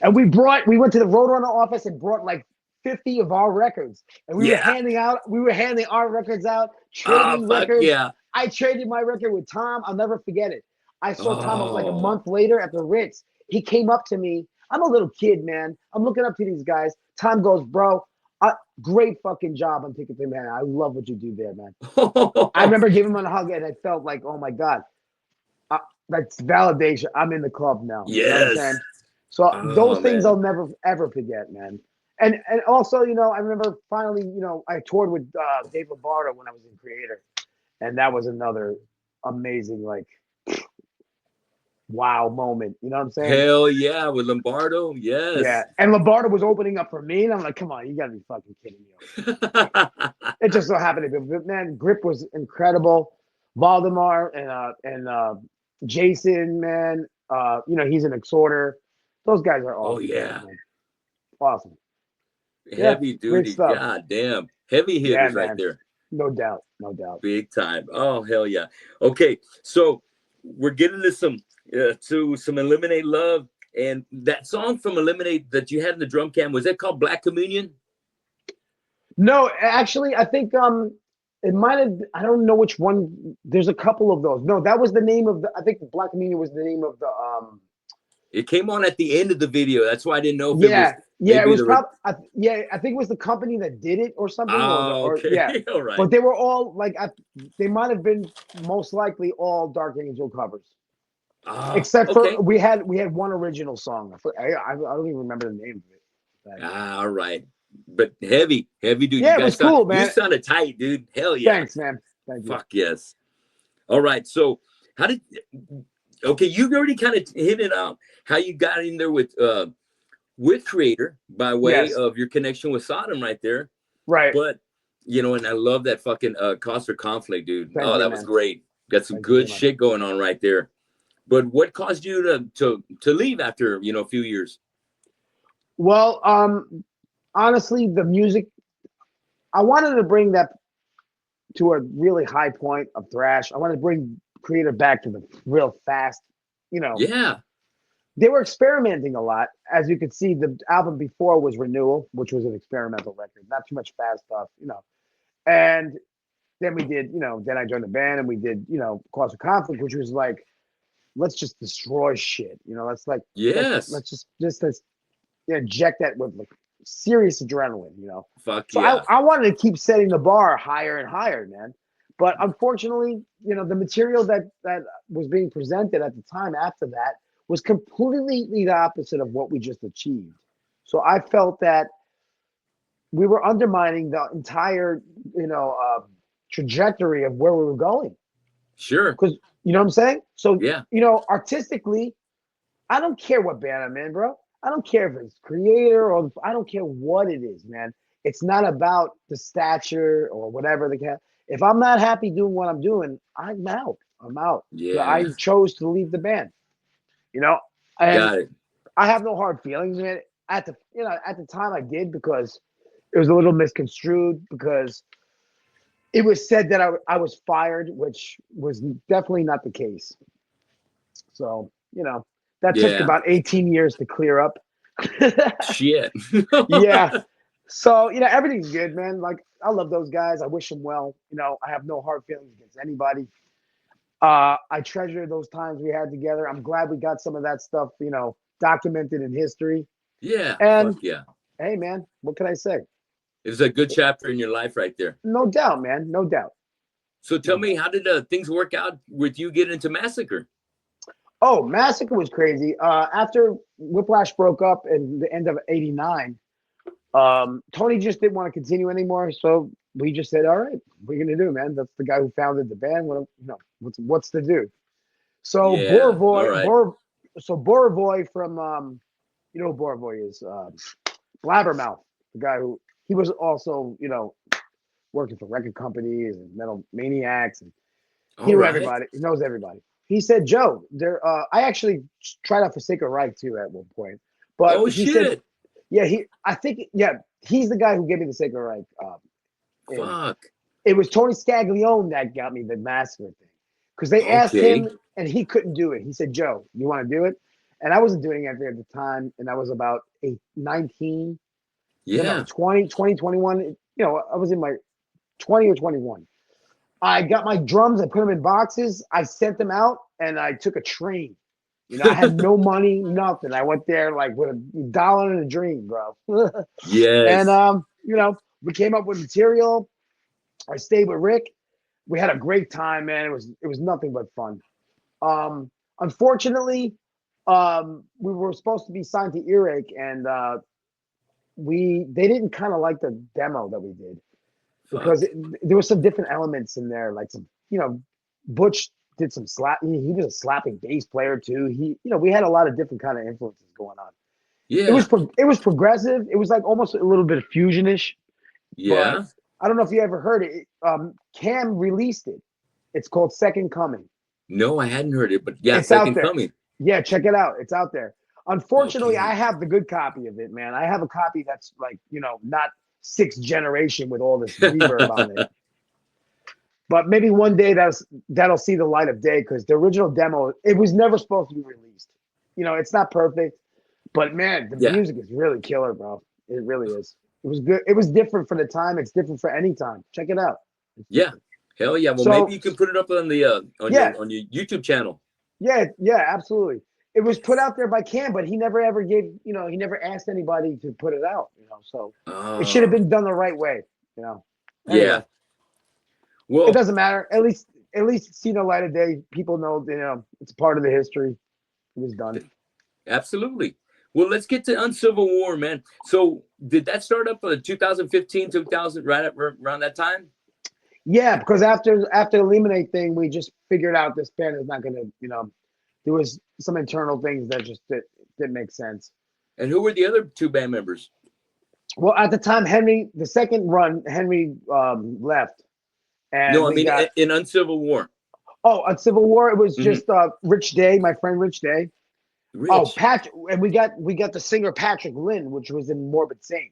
and we went to the Roadrunner office and brought like 50 of our records, and we were handing our records out, Oh trading fuck records. yeah. I traded my record with Tom. I'll never forget it. I saw Tom like a Oh. month later at the Ritz. He came up to me. I'm a little kid, man. I'm looking up to these guys. Tom goes, bro, great fucking job on Ticket to Man. I love what you do there, man. I remember giving him a hug and I felt like, oh my God, that's validation. I'm in the club now. You know what I'm Yes. saying? So Oh those things I'll man. never ever forget, man. And also, I remember finally, I toured with Dave Lombardo when I was in Kreator, and that was another amazing, like, wow moment. You know what I'm saying? Hell yeah, with Lombardo. Yeah. Yes. And Lombardo was opening up for me, and I'm like, come on, you gotta be fucking kidding me. It just so happened to be, but man, Grip was incredible. Valdemar and Jason, man, he's an exhorter. Those guys are Oh awesome, yeah. man. Awesome. Yeah, Heavy great duty. stuff. God damn. Heavy Yeah, hitters right man. there. No doubt, no doubt. Big time. Oh hell yeah. Okay, so we're getting to some Eliminate Love, and that song from Eliminate that you had in the drum cam, was that called Black Communion? No, actually, I think it might have. I don't know which one. There's a couple of those. No, that was the name of the. I think Black Media was the name of the. It came on at the end of the video. That's why I didn't know if it was Yeah, it maybe was the. probably. Yeah, I think it was the company that did it or something, Oh, or yeah. okay. All right. But they were all like, they might have been most likely all Dark Angel covers, except Okay. for we had one original song. I don't even remember the name of it. All right. But heavy dude. Yeah, You it was guys cool, you man. sounded tight, dude. Hell yeah. Thanks, man. Thank you. Fuck yes. All right. So okay, you already kind of hit it out how you got in there with Kreator by way of your connection with Sodom right there. Right. But and I love that fucking Cause for Conflict, dude. Thank Oh, you, that man. was great. Got some Thank good shit going on right there. But what caused you to leave after a few years? Well, honestly, the music, I wanted to bring that to a really high point of thrash. I wanted to bring Kreator back to the real fast, Yeah. They were experimenting a lot. As you could see, the album before was Renewal, which was an experimental record, not too much fast stuff, And then we did, then I joined the band and we did, Cause of Conflict, which was like, let's just destroy shit. Let's like, Yes. let's inject that with like serious adrenaline, Fuck So yeah. I wanted to keep setting the bar higher and higher, man. But unfortunately, the material that was being presented at the time after that was completely the opposite of what we just achieved. So I felt that we were undermining the entire, trajectory of where we were going. Sure. Because you know what I'm saying? So yeah, artistically, I don't care what band I'm in, bro. I don't care if it's Kreator or I don't care what it is, man. It's not about the stature or whatever the cat. If I'm not happy doing what I'm doing, I'm out. I'm out. Yeah. I chose to leave the band. And Got it. I have no hard feelings in it. At the time I did because it was a little misconstrued because it was said that I was fired, which was definitely not the case. So, that took about 18 years to clear up. Shit. Yeah. So, everything's good, man. Like, I love those guys. I wish them well. I have no hard feelings against anybody. I treasure those times we had together. I'm glad we got some of that stuff, documented in history. Yeah. And fuck yeah. Hey, man, what can I say? It was a good chapter in your life right there. No doubt, man. No doubt. So tell me, how did things work out with you getting into Massacre? Oh, Massacre was crazy. After Whiplash broke up in the end of '89, Tony just didn't want to continue anymore. So we just said, "All right, what are you gonna do, man? That's the guy who founded the band. What's to do?" So Yeah. All right. Borovoy from you know who Borovoy is, Blabbermouth, the guy who he was also working for record companies and Metal Maniacs, and he All knew right. everybody. He knows everybody. He said, "Joe, there." I actually tried out for Sacred Reich too at one point, but Oh he said, shit. "Yeah, he's the guy who gave me the Sacred Reich." And Fuck. it was Tony Scaglione that got me the Massacre thing, because they asked Okay. him and he couldn't do it. He said, "Joe, you want to do it?" And I wasn't doing anything at the time, and I was about 19, Yeah. 20, 21. I was in my 20 or 21. I got my drums, I put them in boxes, I sent them out, and I took a train. I had no money, nothing. I went there like with $1 and a dream, bro. And Yes. we came up with material. I stayed with Rick. We had a great time, man. It was nothing but fun. Unfortunately, we were supposed to be signed to Earache, and they didn't kind of like the demo that we did, Fuck. because there were some different elements in there, like some, Butch did some slap. He was a slapping bass player too. We had a lot of different kind of influences going on. It Yeah. was progressive. It was like almost a little bit of fusionish, but Yeah. I don't know if you ever heard it. Cam released it. It's called Second Coming. No, I hadn't heard it, but yeah, It's out Second there. Coming. Yeah, check it out. It's out there. Unfortunately, I Okay. have the good copy of it, man. I have a copy that's like, not sixth generation with all this reverb on it. But maybe one day that'll see the light of day, because the original demo, it was never supposed to be released. It's not perfect, but man, the Yeah. music is really killer, bro. It really is. It was good. It was different for the time. It's different for any time. Check it out. It's Yeah. different. Hell yeah. Well, maybe So you can put it up on the yeah, on your YouTube channel. yeah, absolutely. It was put Yes. out there by Cam, but he never ever he never asked anybody to put it out. So it should have Oh. been done the right way. Yeah. Anyway, it Well, doesn't matter. At least see the light of day. People know, it's part of the history. It was done. absolutely. Well, let's get to Uncivil War, man. So, did that start up 2015, 2000, around that time? Yeah, because after the Eliminate thing, we just figured out this band is not going to, there was some internal things that just didn't make sense. And who were the other two band members? Well, at the time, the second run, Henry left, and No, I we mean got in Uncivil War. on Civil War. It was Mhm. just Rich Day, my friend Rich Day. Oh, Rich. Patrick, and we got the singer Patrick Lynn, which was in Morbid Saint.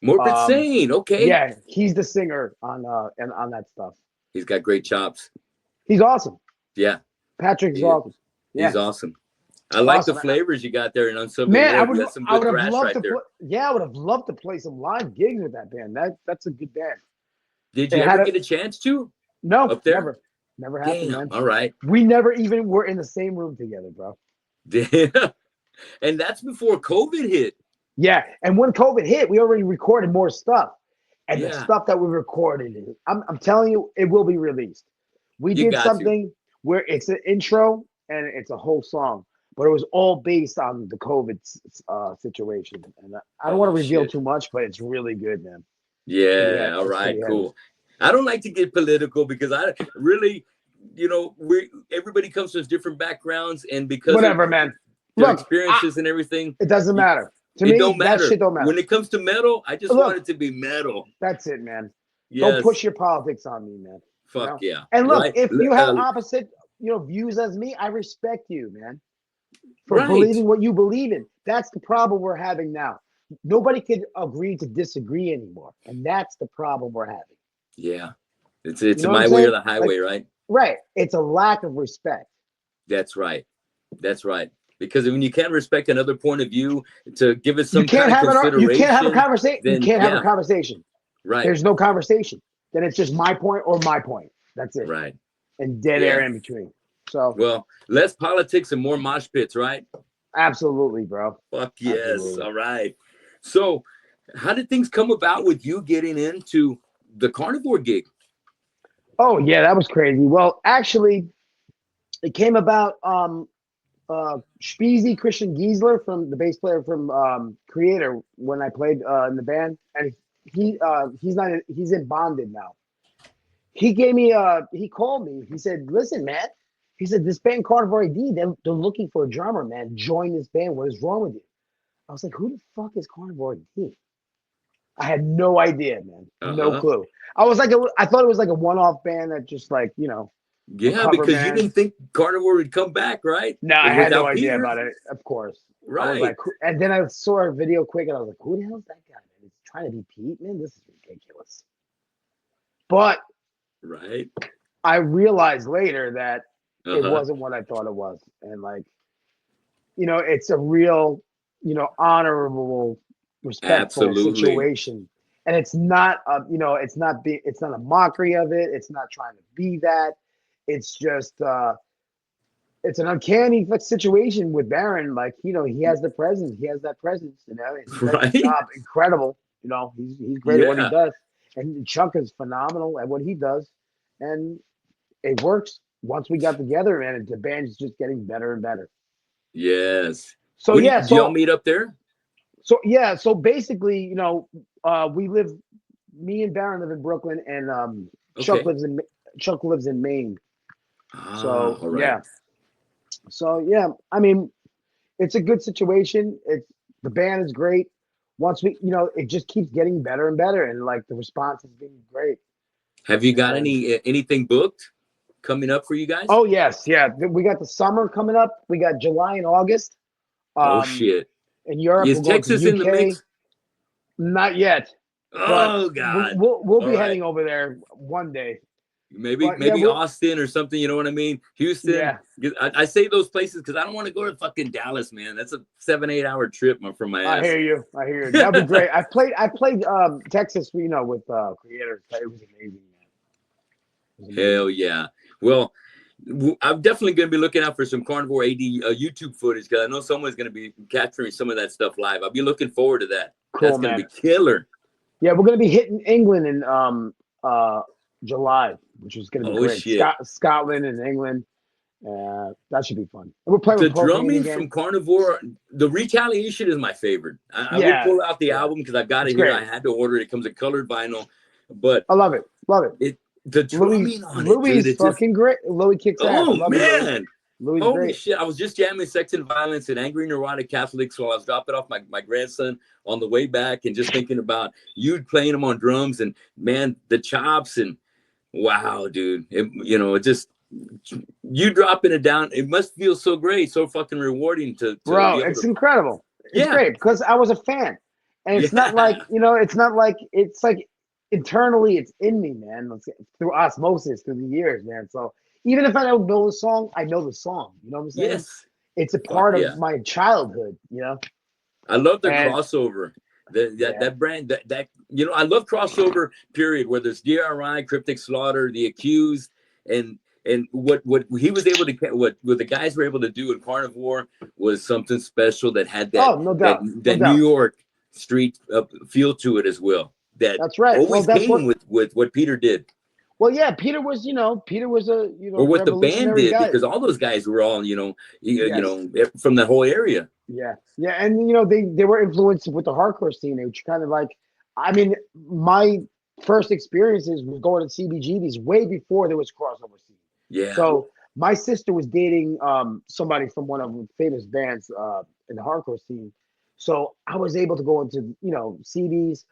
Morbid Sane. Okay. Yeah, he's the singer on that stuff. He's got great chops. He's awesome. Yeah. Patrick's awesome. Yeah, He's awesome. I like the awesome. flavors you got there in Uncivil Man, War. You got some I good would have thrash loved right to there. I would have loved to play some live gigs with that band. That's a good band. Did you ever get a chance to? No, up there? never happened, Damn. man. All right. We never even were in the same room together, bro. And that's before COVID hit. Yeah, and when COVID hit, we already recorded more stuff, and the Yeah. stuff that we recorded, I'm telling you, it will be released. We You did got something where it's an intro and it's a whole song, but it was all based on the COVID situation. And I don't want to reveal shit. too much, but it's really good, man. Yeah. All right. Cool. I don't like to get political because I really, everybody comes from different backgrounds, and because Whatever, man. their Look, experiences and everything, it doesn't matter. To it me, don't matter. that shit don't matter. When it comes to metal, I just Look, want it to be metal. That's it, man. Yes. Don't push your politics on me, man. Fuck yeah. And look, right? if you have opposite, views as me, I respect you, man, for Right. believing what you believe in. That's the problem we're having now. Nobody could agree to disagree anymore, and that's the problem we're having. Yeah, it's my way or the highway, right? Right. It's a lack of respect. That's right. That's right. Because when you can't respect another point of view to give it some kind of consideration, you can't have a conversation. You can't have a conversation. Right. There's no conversation. Then it's just my point or my point. That's it. Right. And dead air in between. So well, less politics and more mosh pits, right? Absolutely, bro. Fuck yes. Absolutely. All right. So how did things come about with you getting into the Carnivore gig? Oh yeah, that was crazy. Well, actually, it came about Speezy Christian Giesler, from the bass player from Kreator, when I played in the band, and he's in bonded now. He gave me he called me. He said, "Listen, man," he said, "this band Carnivore AD, they're looking for a drummer, man. Join this band. What is wrong with you?" I was like, "Who the fuck is Carnivore AD?" I had no idea, man. No clue. I thought it was like a one-off band that just like, Yeah, because you didn't think Carnivore would come back, right? No, I had no idea Peter. about it. Of course, right? I was like, and then I saw a video quick, and I was like, "Who the hell is that guy? Man? He's trying to be Pete, man. This is ridiculous." But right, I realized later that it wasn't what I thought it was, and like, it's a real, honorable, respectful situation, and it's not it's not a mockery of it. It's not trying to be that. It's just it's an uncanny situation with Baron. Like, he has the presence. He has that presence. He does the job incredible. He's great at what he does, and Chuck is phenomenal at what he does, and it works. Once we got together, man, the band is just getting better and better. Yes. So did y'all meet up there? So basically, me and Baron live in Brooklyn, and Chuck lives in Maine. So right. I mean, it's a good situation. The band is great. Once it just keeps getting better and better, and like the response has been great. Have you got anything booked coming up for you guys? Oh yes, yeah. We got the summer coming up. We got July and August. Oh shit! In Europe, is Texas in the mix? Not yet. Oh God! We'll be heading over there one day. Maybe Austin or something. You know what I mean? Houston. Yeah. I say those places because I don't want to go to fucking Dallas, man. That's a 7-8 hour trip from my ass. I hear you. That'd be great. I played Texas, with Kreator. It was amazing, man. Hell yeah. Well, I'm definitely going to be looking out for some Carnivore AD YouTube footage, because I know someone's going to be capturing some of that stuff live. I'll be looking forward to that. Cool, that's going to be killer. Yeah, we're going to be hitting England in July, which is going to be great. Shit. Scotland and England. That should be fun. And we're playing the drumming from Carnivore. The Retaliation is my favorite. I will pull out the album because I've got it here. I had to order it. It comes in colored vinyl, but I love it. The drumming on Louis is fucking great. Louis kicks ass. Oh man. Louis Holy great. shit. I was just jamming Sex and Violence and Angry Neurotic Catholics while I was dropping off my grandson on the way back, and just thinking about you playing them on drums, and man, the chops, and wow, dude. It just, you dropping it down, it must feel so great, so fucking rewarding to Bro, it's incredible. It's great because I was a fan. And it's not like, it's like internally it's in me, man. Through osmosis through the years, man. So even if I don't know the song, I know the song. You know what I'm saying? Yes. It's a part of my childhood, I love the crossover. That brand that I love crossover, period, where there's DRI, Cryptic Slaughter, The Accused, and what he was able to, what the guys were able to do in Carnivore was something special that had that, no doubt. that New York street feel to it as well. That's right. Always came with what Peter did. Well, yeah, Peter was a or what the band did, because all those guys were all from that whole area. Yeah, and they were influenced with the hardcore scene, which kind of like, I mean, my first experiences was going to CBGBs way before there was crossover scene. Yeah. So my sister was dating somebody from one of the famous bands in the hardcore scene, so I was able to go into CBs.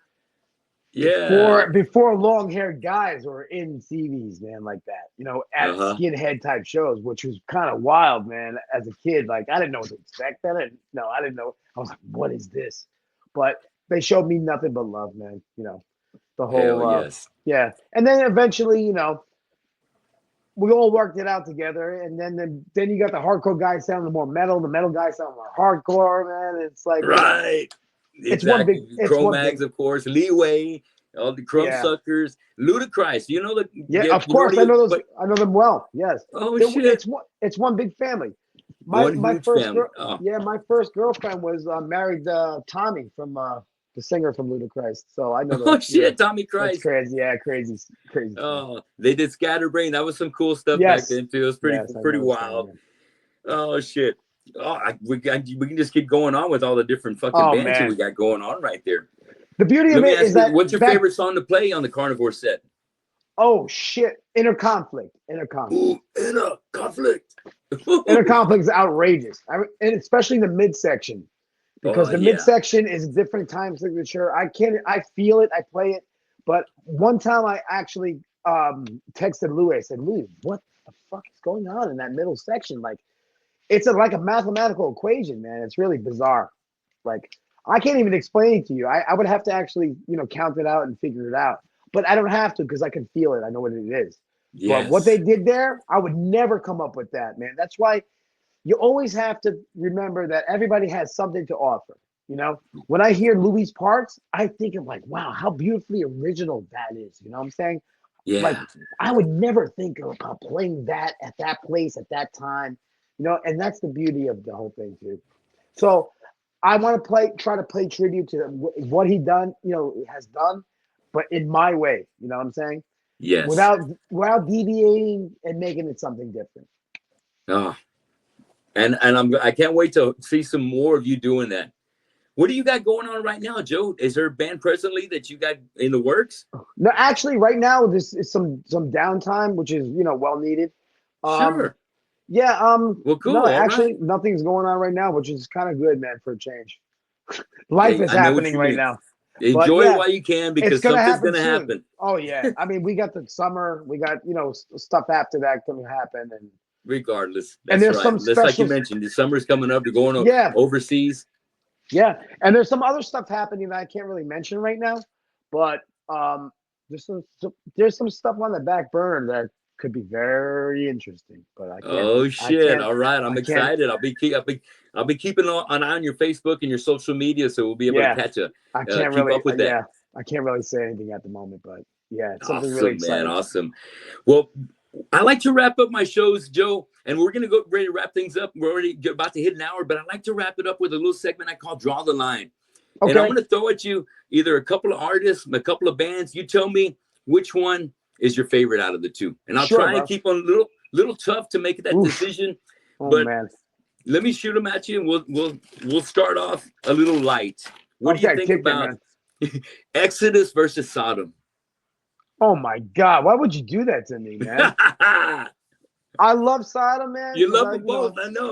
Yeah. Before long-haired guys were in CVs, man, like that, at skinhead type shows, which was kind of wild, man. As a kid, like, I didn't know what to expect. I didn't know. I was like, what is this? But they showed me nothing but love, man. The whole yeah. And then eventually, we all worked it out together, and then you got the hardcore guys sounding more metal, the metal guys sounding more hardcore, man. It's like It's one big Cro-Mags, of course, Leeway, all the Crumb Suckers, Ludacris. Of course, I know those. I know them well. Yes. Oh shit! It's one big family. My first my first girlfriend was married Tommy from the singer from Ludacris. So I know. Tommy Christ. That's crazy. Yeah, crazy. Oh, they did Scatterbrain. That was some cool stuff back then too. It was pretty wild. Oh shit. Oh, we can just keep going on with all the different fucking bands that we got going on right there. The beauty of it is that what's your favorite song to play on the Carnivore set? Oh shit! Inner Conflict. Ooh, Inner Conflict. Inner Conflict is outrageous, and especially the midsection, because the midsection is a different time signature. I feel it. I play it. But one time I actually texted Louis. I said, Louis, what the fuck is going on in that middle section? Like, it's like a mathematical equation, man. It's really bizarre. Like, I can't even explain it to you. I would have to actually, count it out and figure it out. But I don't have to because I can feel it. I know what it is. Yes. But what they did there, I would never come up with that, man. That's why you always have to remember that everybody has something to offer. When I hear Louis' parts, I think of like, wow, how beautifully original that is. You know what I'm saying? Yeah. Like, I would never think about playing that at that place at that time. And that's the beauty of the whole thing too. So I want to try to play tribute to what he done, has done, but in my way. You know what I'm saying? Yes. Without deviating and making it something different. Oh, and I can't wait to see some more of you doing that. What do you got going on right now, Joe? Is there a band presently that you got in the works? No, actually, right now this is some downtime, which is well needed. Sure. Yeah. Well, cool. No, actually, nothing's going on right now, which is kind of good, man, for a change. Life is happening right now. Enjoy it while you can, because something's going to happen. Oh yeah. I mean, we got the summer. We got stuff after that going to happen, and regardless. And there's some That's like you mentioned. The summer's coming up. You're going overseas. Yeah, and there's some other stuff happening that I can't really mention right now, but there's some stuff on the back burner that could be very interesting. But I can't. Oh shit! All right, I'm excited. I'll be keeping an eye on your Facebook and your social media, so we'll be able to catch I can't keep up with that. Yeah, I can't really say anything at the moment, but yeah, it's something really exciting. Man, awesome. Well, I like to wrap up my shows, Joe, and we're going to go ready to wrap things up. We're already about to hit an hour, but I like to wrap it up with a little segment I call Draw the Line. Okay. And I'm going to throw at you either a couple of artists, a couple of bands. You tell me which one is your favorite out of the two. And I'll try and keep on a little tough to make that decision. But let me shoot them at you, and we'll start off a little light. What do you think about Exodus versus Sodom? Oh my God! Why would you do that to me, man? I love Sodom, man. You love them both. I know.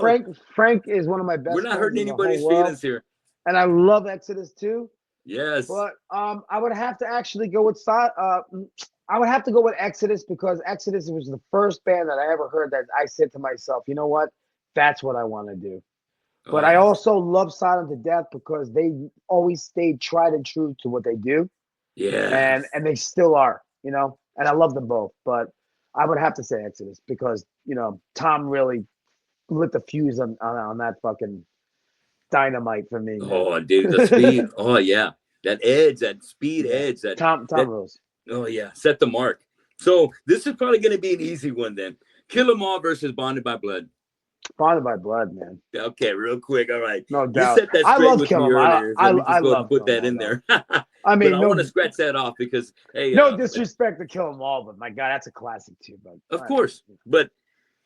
Frank is one of my best. We're not hurting anybody's feelings here. And I love Exodus too. Yes. But I would have to actually go with I would have to go with Exodus, because Exodus was the first band that I ever heard that I said to myself, you know what? That's what I want to do. But I also love Sodom to death because they always stayed tried and true to what they do. Yeah. And they still are, and I love them both. But I would have to say Exodus because, Tom really lit the fuse on that fucking dynamite for me. Oh, dude, the speed. Oh, yeah. That edge, that speed edge. Tom Rose. Oh, yeah. Set the mark. So this is probably going to be an easy one then. Kill 'Em All versus Bonded by Blood. Bonded by Blood, man. Okay, real quick. All right. No doubt. You set that straight with me earlier. I love put that in there. I mean, I want to scratch that off because, hey. No disrespect to Kill 'Em All, but my God, that's a classic too. But of course. But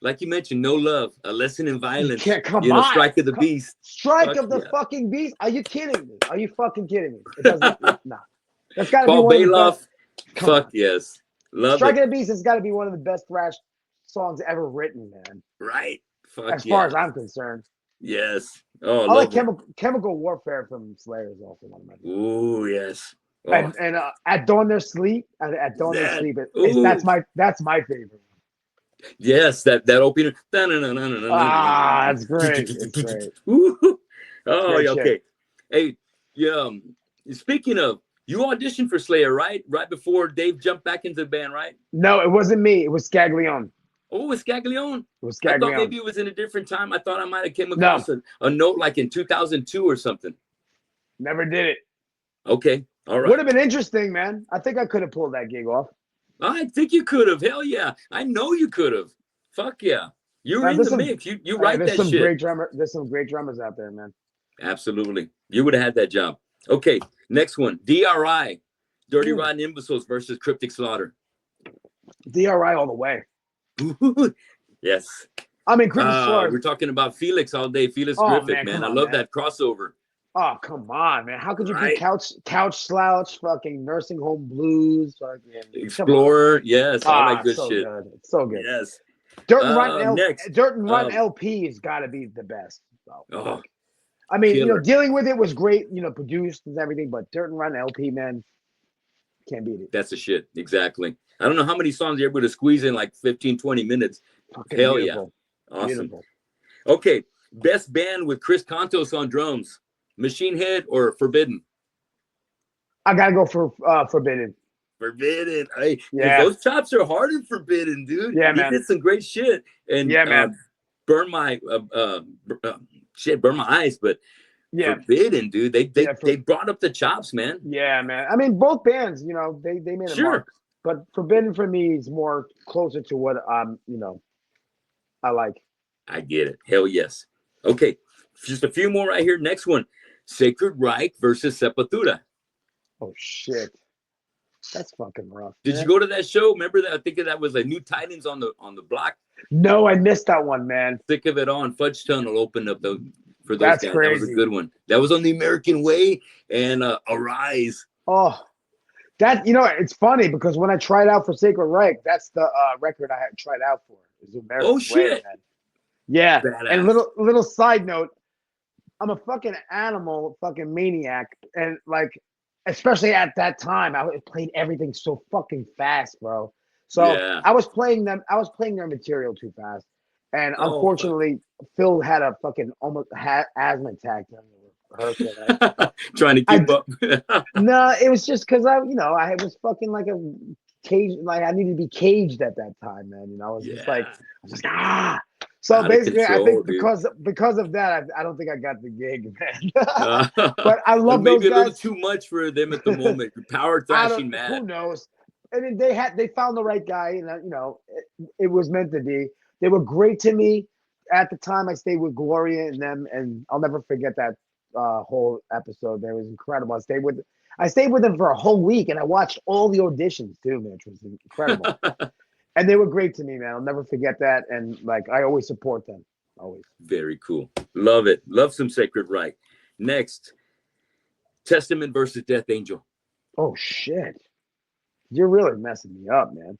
like you mentioned, No Love, A Lesson in Violence. Come on. Strike of the Beast. Strike of the fucking Beast? Are you kidding me? Are you fucking kidding me? It doesn't. No. That's got to be one of the best. Fuck yes. Love Strike of the Beast has got to be one of the best thrash songs ever written, man. Right. Fuck as far as I'm concerned. Yes. Oh, I like Chemical Warfare from Slayer is also one of my favorites. Ooh, yes. Oh. And At Dawn Their Sleep. At Dawn Their Sleep. That's my favorite. Yes, that opener. That's great. It's great. Oh, okay. Hey, yeah. Speaking of, you auditioned for Slayer, right? Right before Dave jumped back into the band, right? No, it wasn't me. It was Scaglione. Oh, it was Scaglione? It was Scaglione. I thought maybe it was in a different time. I thought I might have came across a note like in 2002 or something. Never did it. Okay. All right. Would have been interesting, man. I think I could have pulled that gig off. I think you could have. Hell yeah. I know you could have. Fuck yeah. You were in the mix. You write that shit. There's some great drummers out there, man. Absolutely. You would have had that job. Okay. Next one. DRI. Dirty Rotten Imbeciles versus Cryptic Slaughter. DRI all the way. Yes. I mean, Griffith Suarez. We're talking about Felix all day. Felix Oh, Griffith, man, man. come I on, love man. that crossover. Oh, come on, man. How could you be Right? couch slouch, fucking nursing home blues, fucking Explorer, yes, all that good so shit. good. It's so good. Yes. Dirt and Run Next. Dirt and Run LP has got to be the best. So, Oh, I mean, killer. dealing with it was great, produced and everything, but Dirt and Run LP, man, can't beat it. That's the shit. Exactly. I don't know how many songs you're able to squeeze in like 15, 20 minutes. Fucking Hell beautiful. yeah. Awesome. Beautiful. Okay. Best band with Chris Contos on drums. Machine Head or Forbidden? I got to go for Forbidden. Forbidden. Hey, yeah. Those chops are hard in Forbidden, dude. Yeah, he man. did some great shit. And yeah, man. Burn My Eyes, but yeah. Forbidden, dude. They brought up the chops, man. Yeah, man. I mean, both bands, they made a mark. But Forbidden for me is more closer to what I like. I get it. Hell yes. Okay. Just a few more right here. Next one. Sacred Reich versus Sepultura. Oh shit. That's fucking rough. Did you go to that show? Remember that? I think that was New Titans on the block. No, I missed that one, man. Thick of It On. Fudge Tunnel opened up for those That's guys. crazy. That was a good one. That was on The American Way and Arise. Oh, that it's funny because when I tried out for Sacred Reich, that's the record I had tried out for. It was American Oh shit! Way, man. Yeah, badass. And little side note, I'm a fucking animal, fucking maniac, and like, especially at that time, I played everything so fucking fast, bro. So yeah. I was playing their material too fast, and unfortunately, Phil had a fucking almost asthma attack during the rehearsal. Trying to keep up. No, it was just because I was fucking like a cage, like I needed to be caged at that time, man. I was just like, ah. So basically, I think because of that, I don't think I got the gig, man. But I love those guys. Maybe a little too much for them at the moment. Power thrashing, man. Who knows? I mean, they found the right guy, and it was meant to be. They were great to me at the time. I stayed with Gloria and them, and I'll never forget that whole episode. That was incredible. I stayed with them for a whole week, and I watched all the auditions too, man, which was incredible. And they were great to me, man. I'll never forget that. And like, I always support them. Always. Very cool. Love it. Love some Sacred Reich. Next, Testament versus Death Angel. Oh shit! You're really messing me up, man.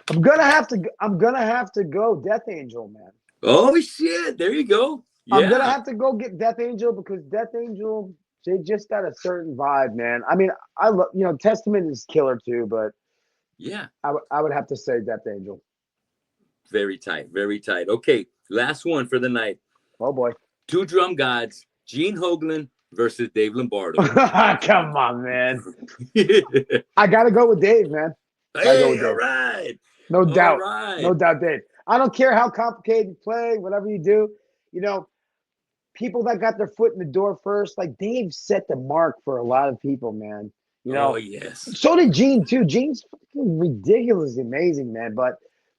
I'm gonna have to go Death Angel, man. Oh shit! There you go. Yeah. I'm gonna have to go get Death Angel because Death Angel, they just got a certain vibe, man. I mean, I love, Testament is killer too, but yeah, I would have to say Death Angel. Very tight, very tight. Okay, last one for the night. Oh boy, Two Drum Gods, Gene Hoglan versus Dave Lombardo. Come on, man. I gotta go with Dave, man. Hey, all right. No doubt, no doubt, Dave. I don't care how complicated you play, whatever you do. People that got their foot in the door first, like Dave set the mark for a lot of people, man. Oh, yes. So did Gene, too. Gene's fucking ridiculously amazing, man. But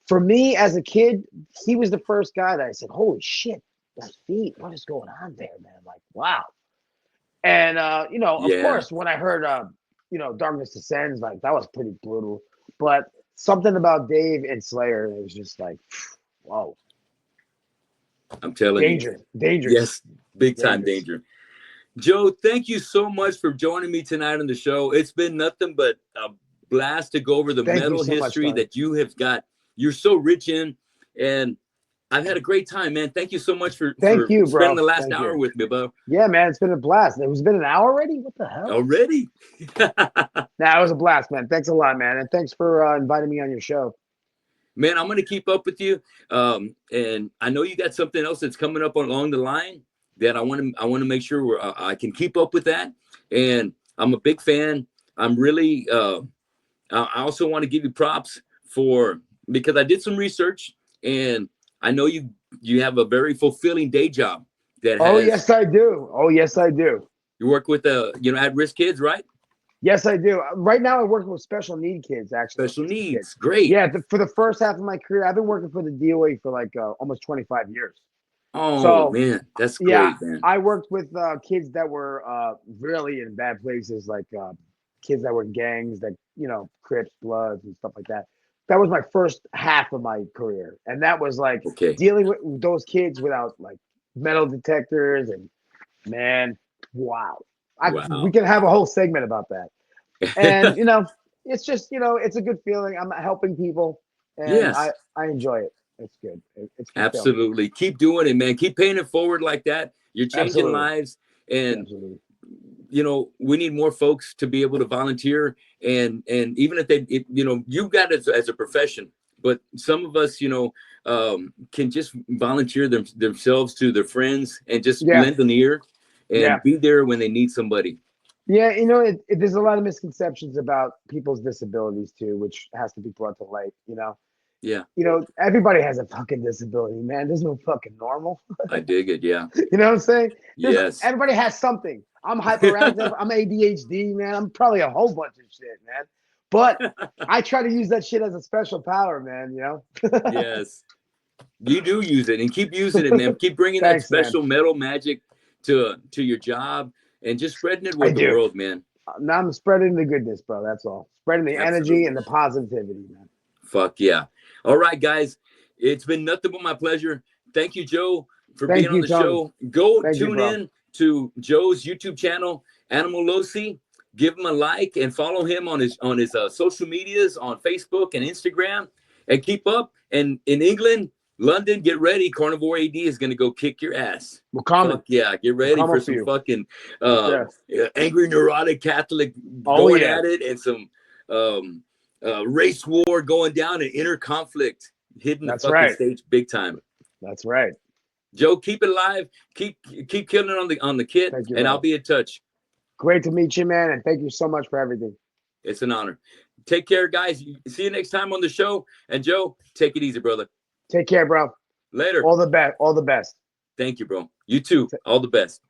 for me as a kid, he was the first guy that I said, holy shit, those feet, what is going on there, man? Like, wow. And, of course, when I heard, Darkness Descends, like, that was pretty brutal. But something about Dave and Slayer, it was just like, whoa. I'm telling you. Danger. Yes, big time danger. Joe, thank you so much for joining me tonight on the show. It's been nothing but a blast to go over the metal history that you have got. You're so rich in, and I've had a great time, man. Thank you so much for spending the last hour with me, bro. Yeah, man, it's been a blast. It's been an hour already? What the hell? Already? It was a blast, man. Thanks a lot, man. And thanks for inviting me on your show. Man, I'm going to keep up with you. And I know you got something else that's coming up along the line that I want to make sure I can keep up with that. And I'm a big fan. I'm really, I also want to give you props because I did some research and I know you have a very fulfilling day job. Yes, I do. Oh, yes, I do. You work with, at-risk kids, right? Yes, I do. Right now, I work with special need kids, actually. Special needs. Great. Yeah, for the first half of my career, I've been working for the DOA for like almost 25 years. Oh, man. That's great, man. I worked with kids that were really in bad places, like kids that were in gangs, that, Crips, Bloods, and stuff like that. that was my first half of my career, and that was like Okay. dealing with those kids without like metal detectors, and man, wow. We Wow. can have a whole segment about that. And it's just it's a good feeling. I'm helping people, and Yes. I enjoy it. It's good. It's good feeling. Absolutely. Keep doing it, man. Keep paying it forward like that. You're changing Absolutely. lives. And Absolutely. we need more folks to be able to volunteer. And even if they, you've got it as a profession, but some of us, can just volunteer themselves to their friends and just lend an ear and be there when they need somebody. Yeah, there's a lot of misconceptions about people's disabilities too, which has to be brought to light. Yeah. Everybody has a fucking disability, man. There's no fucking normal. I dig it. Yeah. You know what I'm saying? Yes. Everybody has something. I'm hyperactive. I'm ADHD, man. I'm probably a whole bunch of shit, man. But I try to use that shit as a special power, man. Yes. You do use it, and keep using it, man. Keep bringing Thanks, that special metal magic to your job and just spreading it with the world, man. Now I'm spreading the goodness, bro. That's all. Spreading the energy and the positivity, man. Fuck yeah. All right, guys. It's been nothing but my pleasure. Thank you, Joe, for being on the show. Go tune in to Joe's YouTube channel, Cangelosi. Give him a like and follow him on his social medias on Facebook and Instagram, and keep up. And in England, London, get ready. Carnivore AD is going to go kick your ass. We're coming. Fuck yeah, get ready for some fucking angry, neurotic Catholic going at it, and some race war going down, and inner conflict hitting the fucking stage big time. That's right. Joe, keep it live. Keep killing it on the kit, and I'll be in touch. Great to meet you, man, and thank you so much for everything. It's an honor. Take care, guys. See you next time on the show. And Joe, take it easy, brother. Take care, bro. Later. All the best. All the best. Thank you, bro. You too. All the best.